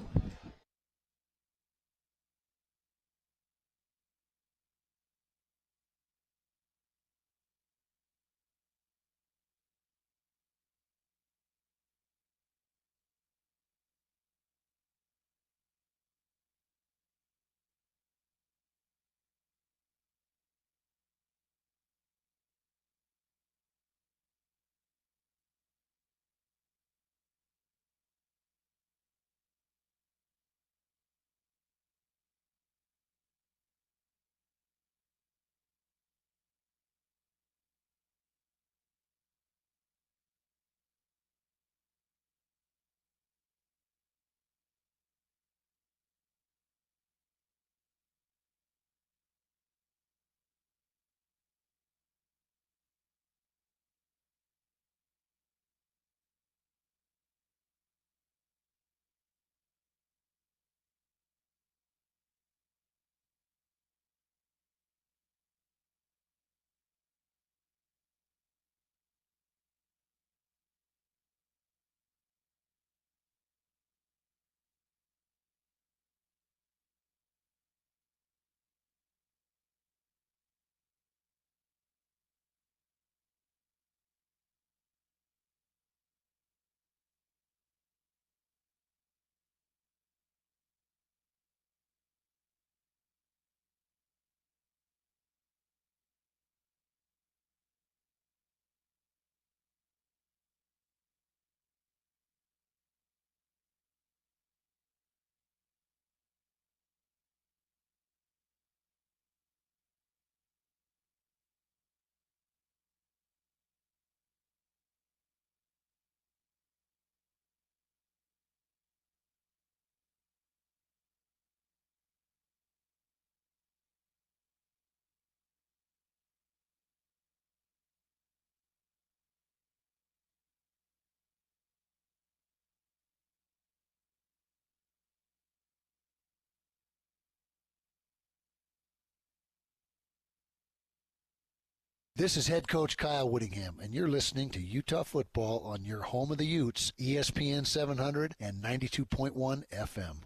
This is head coach Kyle Whittingham, and you're listening to Utah Football on your home of the Utes, ESPN 700 and 92.1 FM.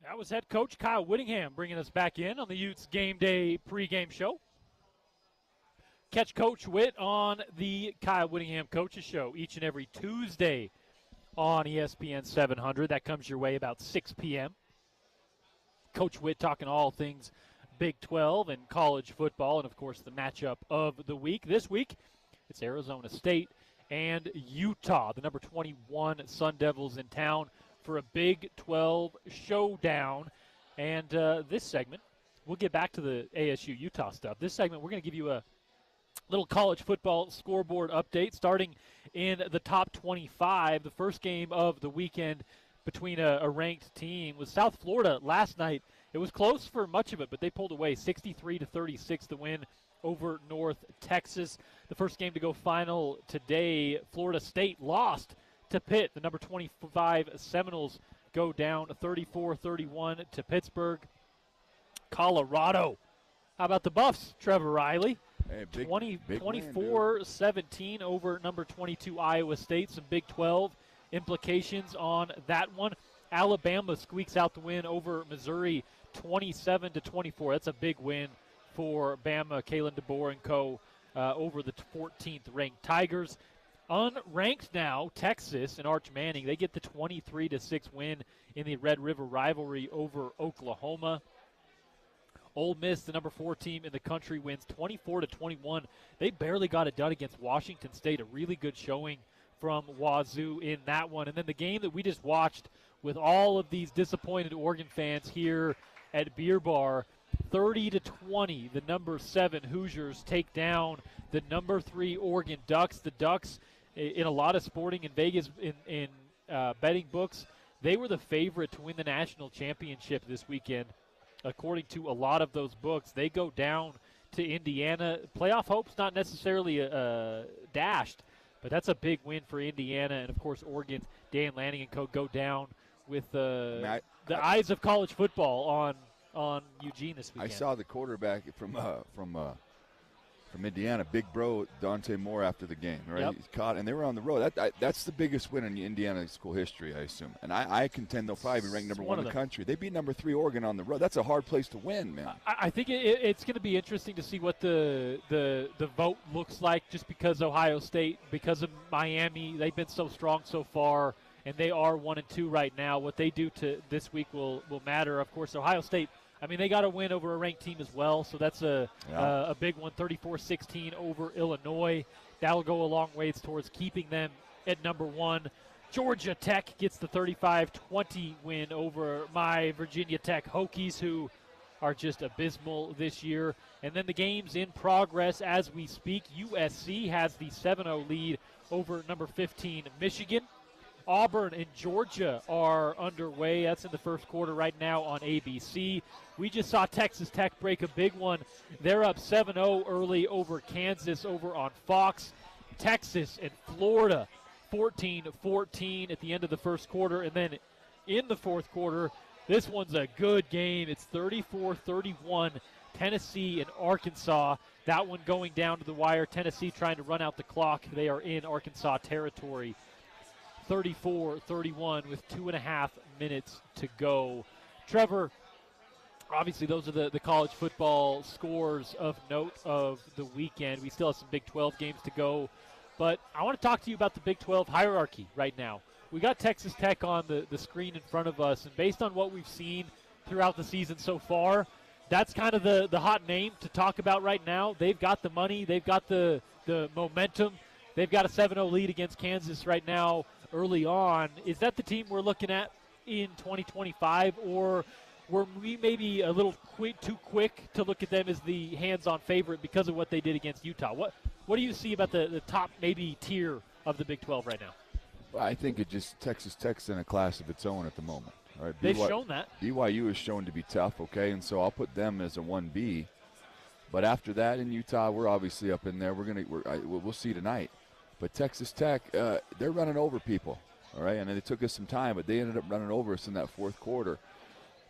That was head coach Kyle Whittingham bringing us back in on the Utes Game Day pregame show. Catch Coach Whitt on the Kyle Whittingham Coaches Show each and every Tuesday on ESPN 700. That comes your way about 6 p.m. Coach Whitt talking all things Big 12 and college football, and, of course, the matchup of the week. This week, it's Arizona State and Utah, the number 21 Sun Devils in town for a Big 12 showdown. And this segment, we'll get back to the ASU-Utah stuff. This segment, we're going to give you a little college football scoreboard update starting in the top 25. The first game of the weekend between a ranked team was South Florida last night. It was close for much of it, but they pulled away 63-36 to win over North Texas. The first game to go final today, Florida State lost to Pitt. The number 25 Seminoles go down 34-31 to Pittsburgh. Colorado. How about the Buffs, Trevor Riley? Hey, 24-17 over number 22 Iowa State. Some Big 12 implications on that one. Alabama squeaks out the win over Missouri 27-24. That's a big win for Bama, Kalen DeBoer and co. Over the 14th ranked Tigers. Unranked now, Texas and Arch Manning, they get the 23-6 win in the Red River rivalry over Oklahoma. Ole Miss, the number 4 team in the country, wins 24-21. They barely got it done against Washington State. A really good showing from Wazoo in that one. And then the game that we just watched with all of these disappointed Oregon fans here at Beer Bar, 30-20, the number 7 Hoosiers take down the number 3 Oregon Ducks. The Ducks, in a lot of sporting in Vegas in betting books, they were the favorite to win the national championship this weekend. According to a lot of those books, they go down to Indiana. Playoff hopes not necessarily dashed, but that's a big win for Indiana. And, of course, Oregon's Dan Lanning and co. go down with the eyes of college football on Eugene this weekend. I saw the quarterback from Indiana, Big Bro Dante Moore, after the game. Right, yep. He's caught, and they were on the road. That's the biggest win in Indiana school history, I assume. And I contend they'll probably be ranked number 1 in the country. They beat number 3 Oregon on the road. That's a hard place to win, man. I think it's going to be interesting to see what the vote looks like, just because Ohio State, because of Miami, they've been so strong so far, and they are 1-2 right now. What they do to this week will matter. Of course, Ohio State, I mean, they got to win over a ranked team as well, so that's a big one, 34-16 over Illinois. That'll go a long ways towards keeping them at number 1. Georgia Tech gets the 35-20 win over my Virginia Tech Hokies, who are just abysmal this year. And then the game's in progress as we speak. USC has the 7-0 lead over number 15 Michigan. Auburn and Georgia are underway. That's in the first quarter right now on ABC. We just saw Texas Tech break a big one. They're up 7-0 early over Kansas over on Fox. Texas and Florida 14-14 at the end of the first quarter. And then in the fourth quarter, this one's a good game. It's 34-31, Tennessee and Arkansas. That one going down to the wire. Tennessee trying to run out the clock. They are in Arkansas territory. 34-31 with 2.5 minutes to go. Trevor, obviously those are the college football scores of note of the weekend. We still have some Big 12 games to go. But I want to talk to you about the Big 12 hierarchy right now. We got Texas Tech on the screen in front of us, and based on what we've seen throughout the season so far, that's kind of the hot name to talk about right now. They've got the money. They've got the momentum. They've got a 7-0 lead against Kansas right now early on. Is that the team we're looking at in 2025, or were we maybe a little too quick to look at them as the hands-on favorite because of what they did against Utah? What do you see about the top maybe tier of the Big 12 right now? Well, I think Texas Tech's in a class of its own at the moment. Right? They've shown that. BYU is shown to be tough, okay, and so I'll put them as a 1B. But after that in Utah, we're obviously up in there. We'll see tonight. But Texas Tech, they're running over people, all right? And they took us some time, but they ended up running over us in that fourth quarter.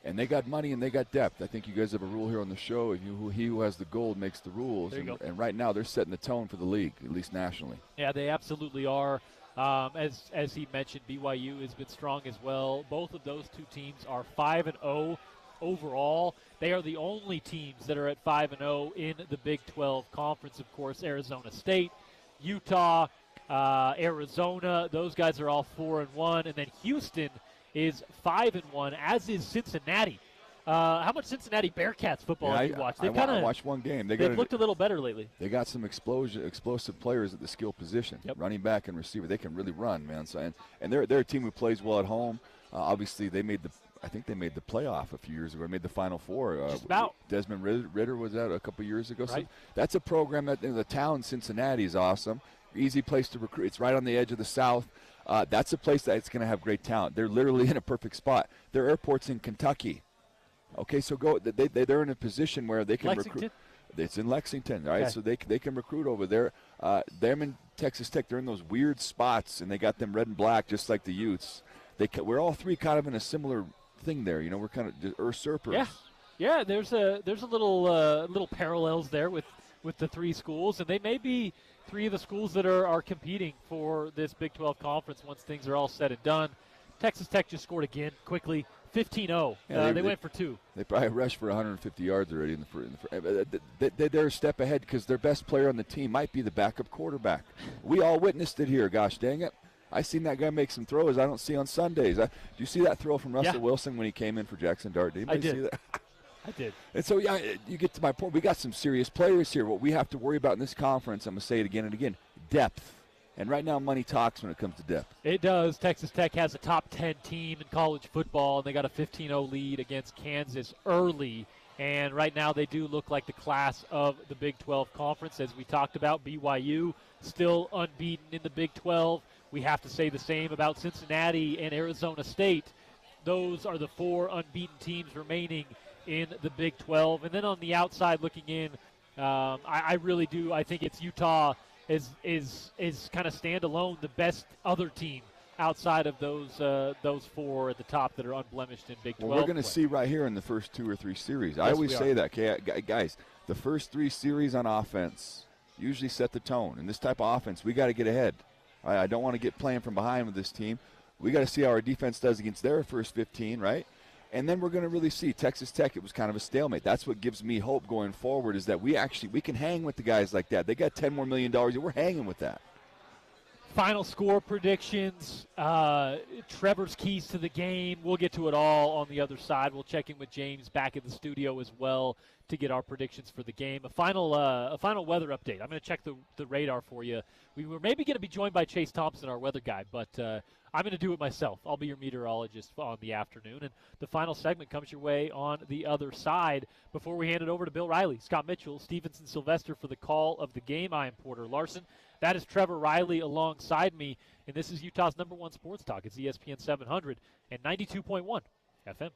And they got money and they got depth. I think you guys have a rule here on the show. He who has the gold makes the rules. There you go. And right now they're setting the tone for the league, at least nationally. Yeah, they absolutely are. As he mentioned, BYU has been strong as well. Both of those two teams are 5-0 overall. They are the only teams that are at 5-0 in the Big 12 Conference. Of course, Arizona State, Utah, Arizona, those guys are all 4-1. And then Houston is 5-1, as is Cincinnati. How much Cincinnati Bearcats football have you watched? I watched one game. They've looked a little better lately. They got some explosive players at the skill position, running back and receiver. They can really run, man. So and they're a team who plays well at home. Obviously, I think they made the playoff a few years ago. Made the Final Four. Just about. Desmond Ritter was out a couple years ago. Right. So that's a program that the town Cincinnati is awesome. Easy place to recruit. It's right on the edge of the South. That's a place that's going to have great talent. They're literally in a perfect spot. Their airport's in Kentucky. Okay, so they're in a position where they can recruit. It's in Lexington, right? Okay. So they can recruit over there. Them in Texas Tech, they're in those weird spots, and they got them red and black just like the Utes. We're all three kind of in a similar thing there. You know, we're kind of usurpers. Yeah. There's a little parallels there with the three schools, and they may be three of the schools that are competing for this Big 12 Conference once things are all said and done. Texas Tech just scored again quickly. 15-0. Yeah, they went for two. They probably rushed for 150 yards already in the they're a step ahead because their best player on the team might be the backup quarterback. We all witnessed it here. Gosh dang it. I seen that guy make some throws I don't see on Sundays. Do you see that throw from Russell Wilson when he came in for Jackson Dart? Did anybody see that? I did. And so, you get to my point. We got some serious players here. What we have to worry about in this conference, I'm going to say it again and again, depth. And right now, money talks when it comes to depth. It does. Texas Tech has a top 10 team in college football, and they got a 15-0 lead against Kansas early. And right now, they do look like the class of the Big 12 Conference. As we talked about, BYU still unbeaten in the Big 12. We have to say the same about Cincinnati and Arizona State. Those are the four unbeaten teams remaining in the Big 12. And then on the outside looking in, I really do. I think it's Utah is kind of standalone, the best other team outside of those four at the top that are unblemished in Big 12. Well, we're going to see right here in the first 2 or 3 series. I always say that, okay, guys, the first 3 series on offense usually set the tone. In this type of offense, we got to get ahead. I don't want to get playing from behind with this team. We got to see how our defense does against their first 15, right? And then we're going to really see Texas Tech. It was kind of a stalemate. That's what gives me hope going forward is that we can hang with the guys like that. They got $10 more million. We're hanging with that. Final score predictions, Trevor's keys to the game. We'll get to it all on the other side. We'll check in with James back in the studio as well to get our predictions for the game. A final weather update. I'm going to check the radar for you. We were maybe going to be joined by Chase Thompson, our weather guy, but I'm going to do it myself. I'll be your meteorologist on the afternoon. And the final segment comes your way on the other side. Before we hand it over to Bill Riley, Scott Mitchell, Stevenson Sylvester for the call of the game. I am Porter Larson. That is Trevor Riley alongside me, and this is Utah's #1 sports talk. It's ESPN 700 and 92.1 FM.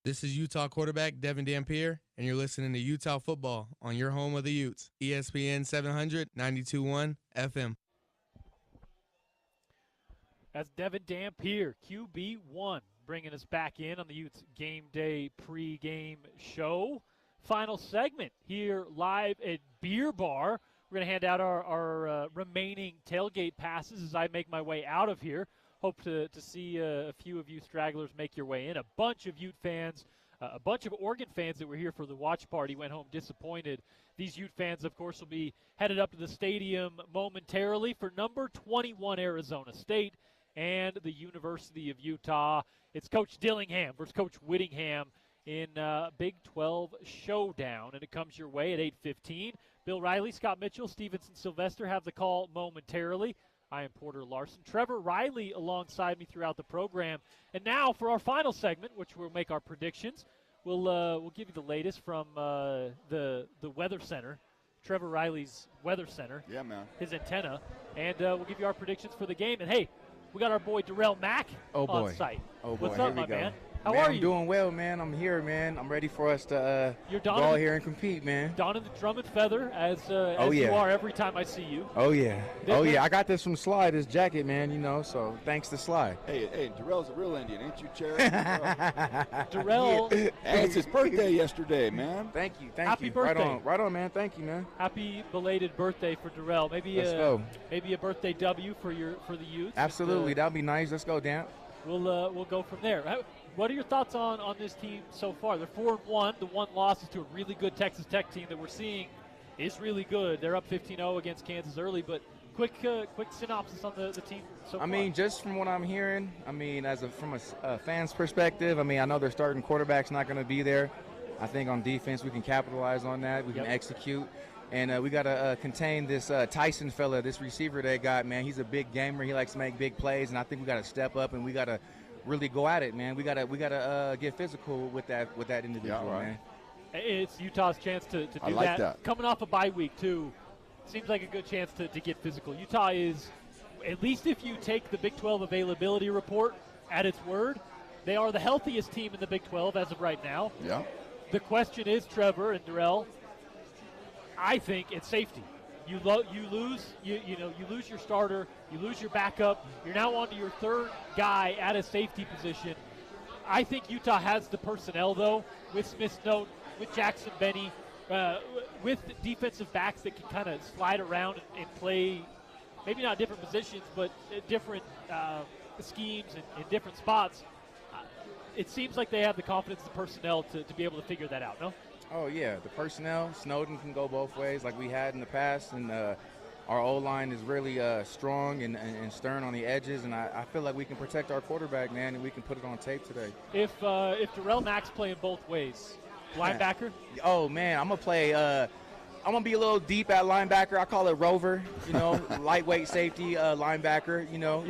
This is Utah quarterback Devin Dampier, and you're listening to Utah football on your home of the Utes, ESPN 700, 92.1 FM. That's Devin Dampier, QB1, bringing us back in on the Utes Game Day pregame show. Final segment here live at Beer Bar. We're going to hand out our remaining tailgate passes as I make my way out of here. Hope to see a few of you stragglers make your way in. A bunch of Ute fans, a bunch of Oregon fans that were here for the watch party went home disappointed. These Ute fans, of course, will be headed up to the stadium momentarily for number 21 Arizona State and the University of Utah. It's Coach Dillingham versus Coach Whittingham in Big 12 showdown, and it comes your way at 8:15. Bill Riley, Scott Mitchell, Stevenson Sylvester have the call momentarily. I am Porter Larsen. Trevor Riley alongside me throughout the program. And now for our final segment, which we'll make our predictions, we'll give you the latest from the Weather Center, Trevor Riley's Weather Center. Yeah, man. His antenna. And we'll give you our predictions for the game. And, hey, we got our boy Darrell Mack on site. Oh, boy. What's up, my man? How man, are you? I'm doing well, man. I'm here, man. I'm ready for us to go out here and compete, man. Donning the drum and feather as you are every time I see you. Oh, yeah. I got this from Sly, this jacket, man, so thanks to Sly. Hey, Darrell's a real Indian, ain't you, Cherry? Darrell. Hey, it's his birthday yesterday, man. Thank you. Happy birthday. Right on, man. Thank you, man. Happy belated birthday for Darrell. Let's go. Maybe a birthday W for the Utes. Absolutely. That'll be nice. Let's go, Dan. We'll go from there. What are your thoughts on this team so far? They're 4-1. The one loss is to a really good Texas Tech team that we're seeing is really good. They're up 15-0 against Kansas early, but quick synopsis on the team so far. I mean, just from what I'm hearing, from a fan's perspective, I know their starting quarterback's not going to be there. I think on defense we can capitalize on that. We can execute. And we got to contain this Tyson fella, this receiver they got, man. He's a big gamer. He likes to make big plays, and I think we got to step up and we got to really go at it, man. We got to get physical with that individual, man. It's Utah's chance to do that. Coming off a bye week, too, seems like a good chance to get physical. Utah is, at least if you take the Big 12 availability report at its word, they are the healthiest team in the Big 12 as of right now. Yeah. The question is, Trevor and Darrell, I think it's safety. You lose your starter, you lose your backup. You're now on to your third guy at a safety position. I think Utah has the personnel, though, with Smith Snow, with Jackson Benny, with defensive backs that can kind of slide around and play, maybe not different positions, but different schemes in different spots. It seems like they have the confidence, the personnel to be able to figure that out, no? Oh, yeah, the personnel. Snowden can go both ways like we had in the past, and our O-line is really strong and stern on the edges, and I feel like we can protect our quarterback, man, and we can put it on tape today. If Darrell Mack's playing both ways, linebacker? Oh, man, I'm going to play I'm going to be a little deep at linebacker. I call it rover, lightweight safety linebacker,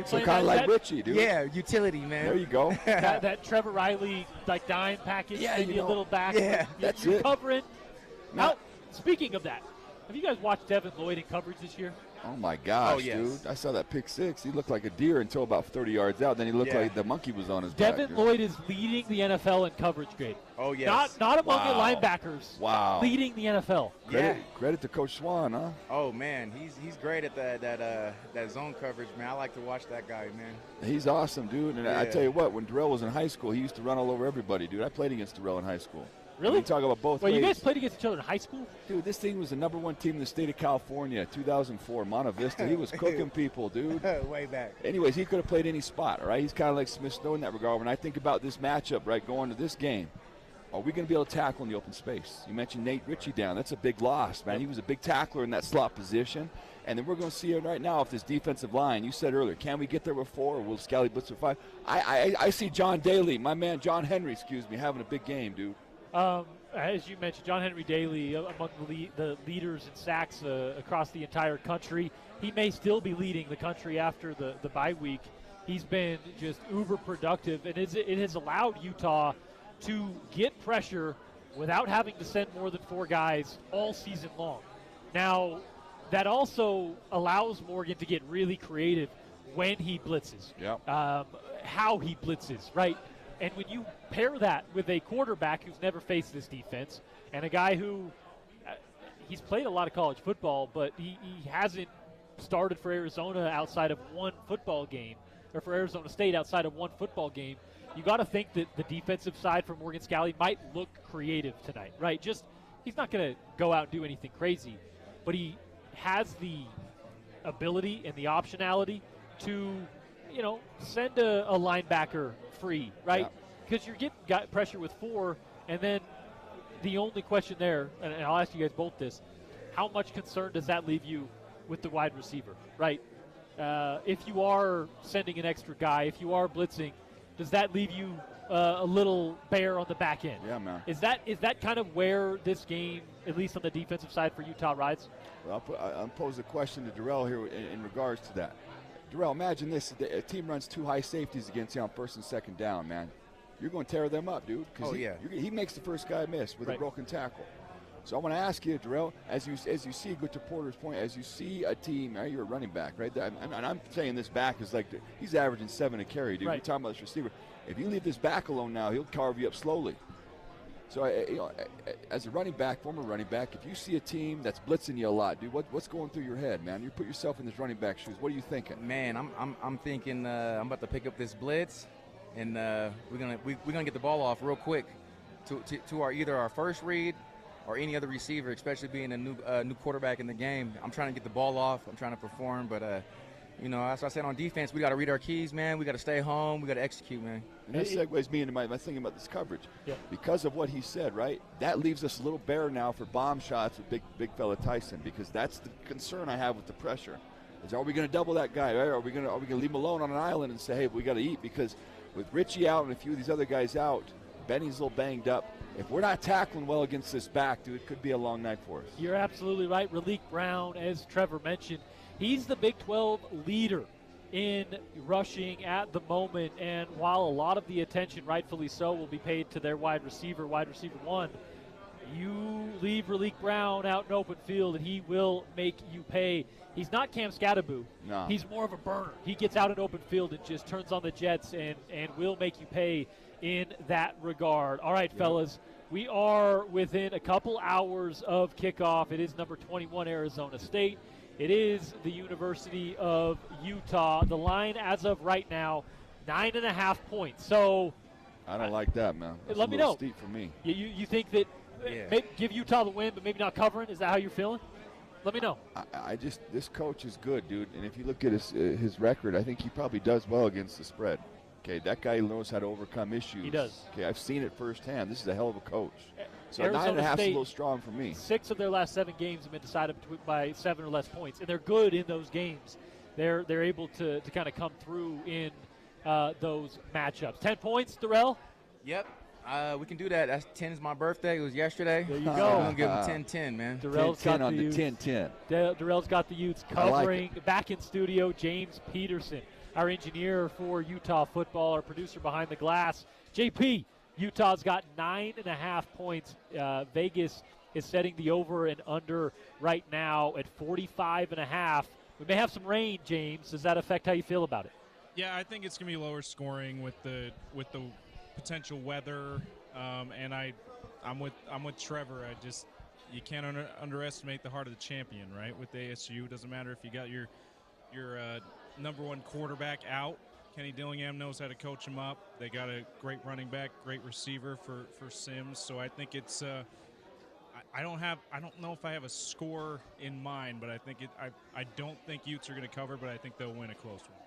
So kind of like Richie, dude. Yeah, utility, man. There you go. that Trevor Riley, dime package, maybe a little back. Yeah, that's you're it. Covering. Now, speaking of that, have you guys watched Devin Lloyd in coverage this year? Oh, my gosh, dude. I saw that pick six. He looked like a deer until about 30 yards out. Then he looked like the monkey was on his back. Devin Lloyd is leading the NFL in coverage grade. Oh, yes. Not among the linebackers. Wow. Leading the NFL. Credit to Coach Swan, huh? Oh, man. He's great at that zone coverage, man. I like to watch that guy, man. He's awesome, dude. And I tell you what, when Darrell was in high school, he used to run all over everybody, dude. I played against Darrell in high school. Really? We talk about both ways. You guys played against each other in high school? Dude, this team was the number one team in the state of California, 2004, Monta Vista. He was cooking people, dude. Way back. Anyways, he could have played any spot, all right? He's kind of like Smith Snow in that regard. When I think about this matchup, right, going to this game, are we going to be able to tackle in the open space? You mentioned Nate Ritchie down. That's a big loss, man. He was a big tackler in that slot position. And then we're going to see it right now if this defensive line, you said earlier, can we get there with 4 or will Scally blitz with 5? I see John Daly, my man John Henry, having a big game, dude. As you mentioned, John Henry Daly among the leaders in sacks across the entire country. He may still be leading the country after the bye week. He's been just uber productive, and it has allowed Utah to get pressure without having to send more than 4 guys all season long. Now, that also allows Morgan to get really creative when he blitzes. Yep. How he blitzes, right? And when you pair that with a quarterback who's never faced this defense and a guy who he's played a lot of college football, but he hasn't started for Arizona outside of one football game, or for Arizona State outside of one football game, you got to think that the defensive side for Morgan Scalley might look creative tonight, right? Just he's not going to go out and do anything crazy, but he has the ability and the optionality to, send a linebacker free, right? Because you're getting pressure with 4, and then the only question there, and I'll ask you guys both this, how much concern does that leave you with the wide receiver, right? If you are sending an extra guy, if you are blitzing, does that leave you a little bare on the back end? Yeah, man. Is that kind of where this game, at least on the defensive side for Utah, rides? Well, I'll pose a question to Darrell here in regards to that. Darrell, imagine this. A team runs 2 high safeties against you on 1st and 2nd down, man. You're going to tear them up, dude. He makes the first guy miss with a broken tackle. So I want to ask you, Darrell, as you see, go to Porter's point, as you see a team, you're a running back, right? And I'm saying this back is like he's averaging 7 a carry, dude. Right. You're talking about this receiver. If you leave this back alone now, he'll carve you up slowly. So, as a running back, former running back, if you see a team that's blitzing you a lot, dude, what's going through your head, man? You put yourself in this running back shoes. What are you thinking? Man, I'm thinking I'm about to pick up this blitz, and we're gonna get the ball off real quick to either our first read or any other receiver, especially being a new quarterback in the game. I'm trying to get the ball off. I'm trying to perform, but as I said, on defense, we got to read our keys, man. We got to stay home. We got to execute, man. And that segues me into my thinking about this coverage. Yeah. Because of what he said, right? That leaves us a little bare now for bomb shots with big fella Tyson, because that's the concern I have with the pressure. Is, are we going to double that guy? Right? Are we going to leave him alone on an island and say, hey, we got to eat? Because with Richie out and a few of these other guys out, Benny's a little banged up. If we're not tackling well against this back, dude, it could be a long night for us. You're absolutely right. Raleek Brown, as Trevor mentioned, he's the Big 12 leader in rushing at the moment. And while a lot of the attention, rightfully so, will be paid to their wide receiver 1, you leave Raleek Brown out in open field and he will make you pay. He's not Cam Scattaboo. No. He's more of a burner. He gets out in open field and just turns on the jets and will make you pay in that regard. All right, fellas, we are within a couple hours of kickoff. It is number 21 Arizona State. It is the University of Utah. The line as of right now, 9.5 points. So I don't like that, man. That's let me know. Steep for me. You think that maybe give Utah the win, but maybe not covering? Is that how you're feeling? Let me know. This coach is good, dude. And if you look at his record, I think he probably does well against the spread. Okay, that guy knows how to overcome issues. He does. Okay, I've seen it firsthand. This is a hell of a coach. So Arizona 9.5 is a State, little strong for me. 6 of their last 7 games have been decided by 7 or less points, and they're good in those games. They're able to kind of come through in those matchups. 10 points, Darrell? Yep. We can do that. That's 10 is my birthday. It was yesterday. There you go. I'm going to give him 10-10, man. Darrell's 10 got on the the 10-10. Darrell's got the Utes covering. Back in studio, James Peterson, our engineer for Utah football, our producer behind the glass. JP, Utah's got 9.5 points. Vegas is setting the over and under right now at 45.5. We may have some rain, James. Does that affect how you feel about it? Yeah, I think it's going to be lower scoring with the potential weather, and I'm with Trevor. You can't underestimate the heart of the champion, right? With ASU, it doesn't matter if you got your number 1 quarterback out. Kenny Dillingham knows how to coach him up. They got a great running back, great receiver for Sims. So I think it's I don't know if I have a score in mind, but I don't think Utes are going to cover, but I think they'll win a close one.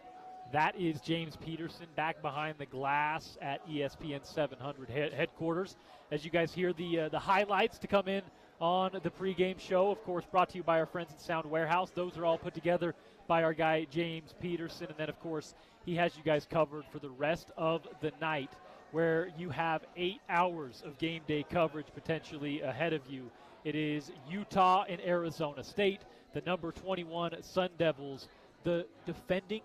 That is James Peterson back behind the glass at ESPN 700 headquarters. As you guys hear the highlights to come in on the pregame show, of course, brought to you by our friends at Sound Warehouse. Those are all put together by our guy James Peterson. And then, of course, he has you guys covered for the rest of the night, where you have 8 hours of game day coverage potentially ahead of you. It is Utah and Arizona State, the number 21 Sun Devils, the defending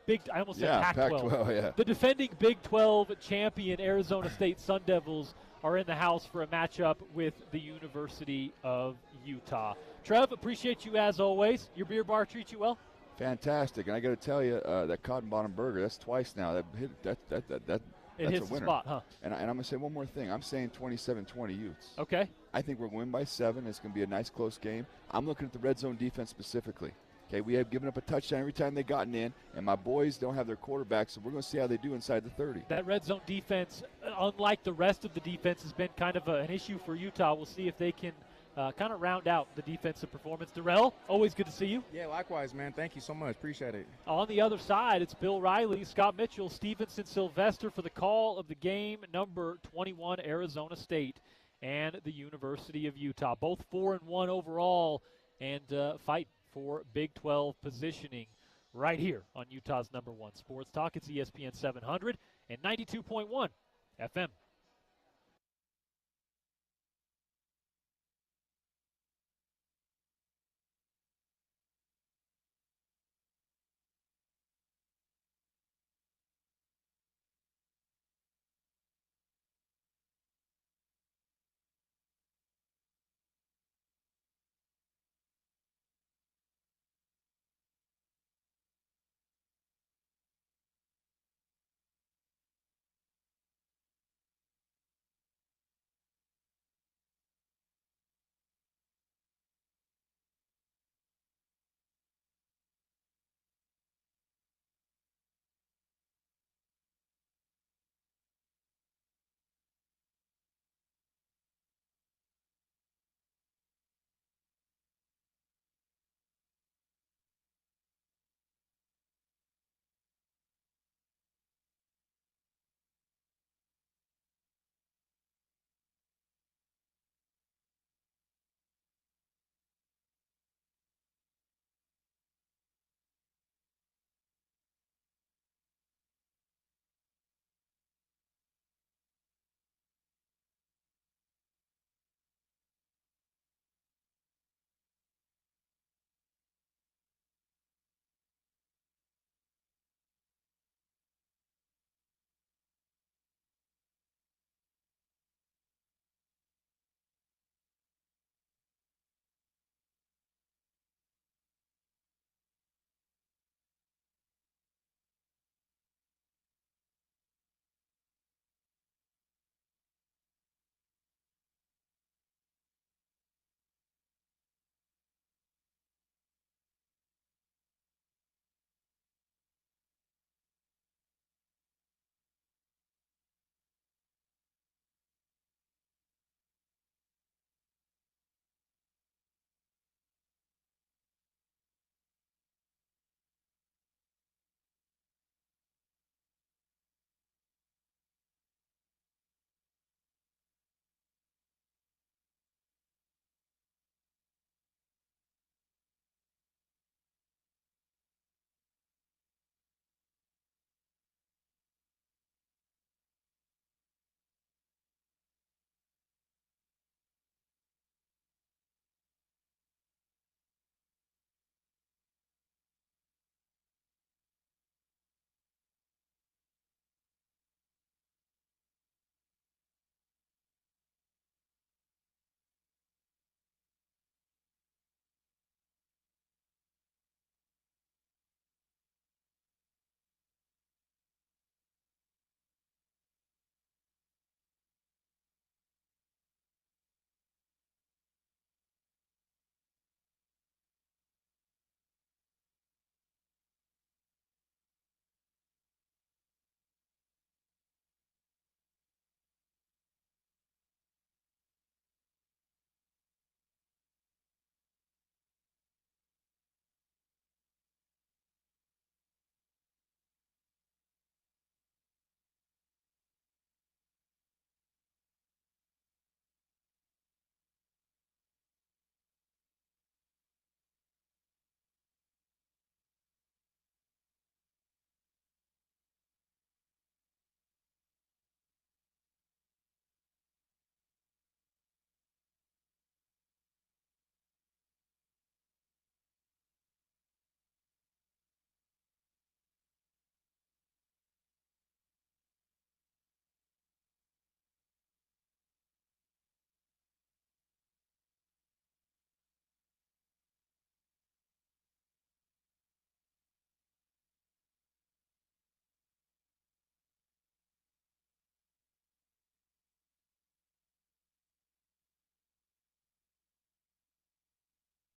Big, I almost said Pac-12. Yeah. The defending Big 12 champion Arizona State Sun Devils are in the house for a matchup with the University of Utah. Trev, appreciate you as always. Your beer bar treats you well? Fantastic. And I got to tell you, that cotton bottom burger, that's twice now. That That's hits a winner. the spot, huh? And I'm going to say one more thing. I'm saying 27-20 Utes. Okay. I think we're going to win by 7. It's going to be a nice, close game. I'm looking at the red zone defense specifically. Okay, we have given up a touchdown every time they've gotten in, and my boys don't have their quarterback, so we're going to see how they do inside the 30. That red zone defense, unlike the rest of the defense, has been kind of an issue for Utah. We'll see if they can kind of round out the defensive performance. Darrell, always good to see you. Yeah, likewise, man. Thank you so much. Appreciate it. On the other side, it's Bill Riley, Scott Mitchell, Stevenson, Sylvester for the call of the game, number 21, Arizona State, and the University of Utah. Both 4-1 overall, and fight for Big 12 positioning right here on Utah's #1 sports talk. It's ESPN 700 and 92.1 FM.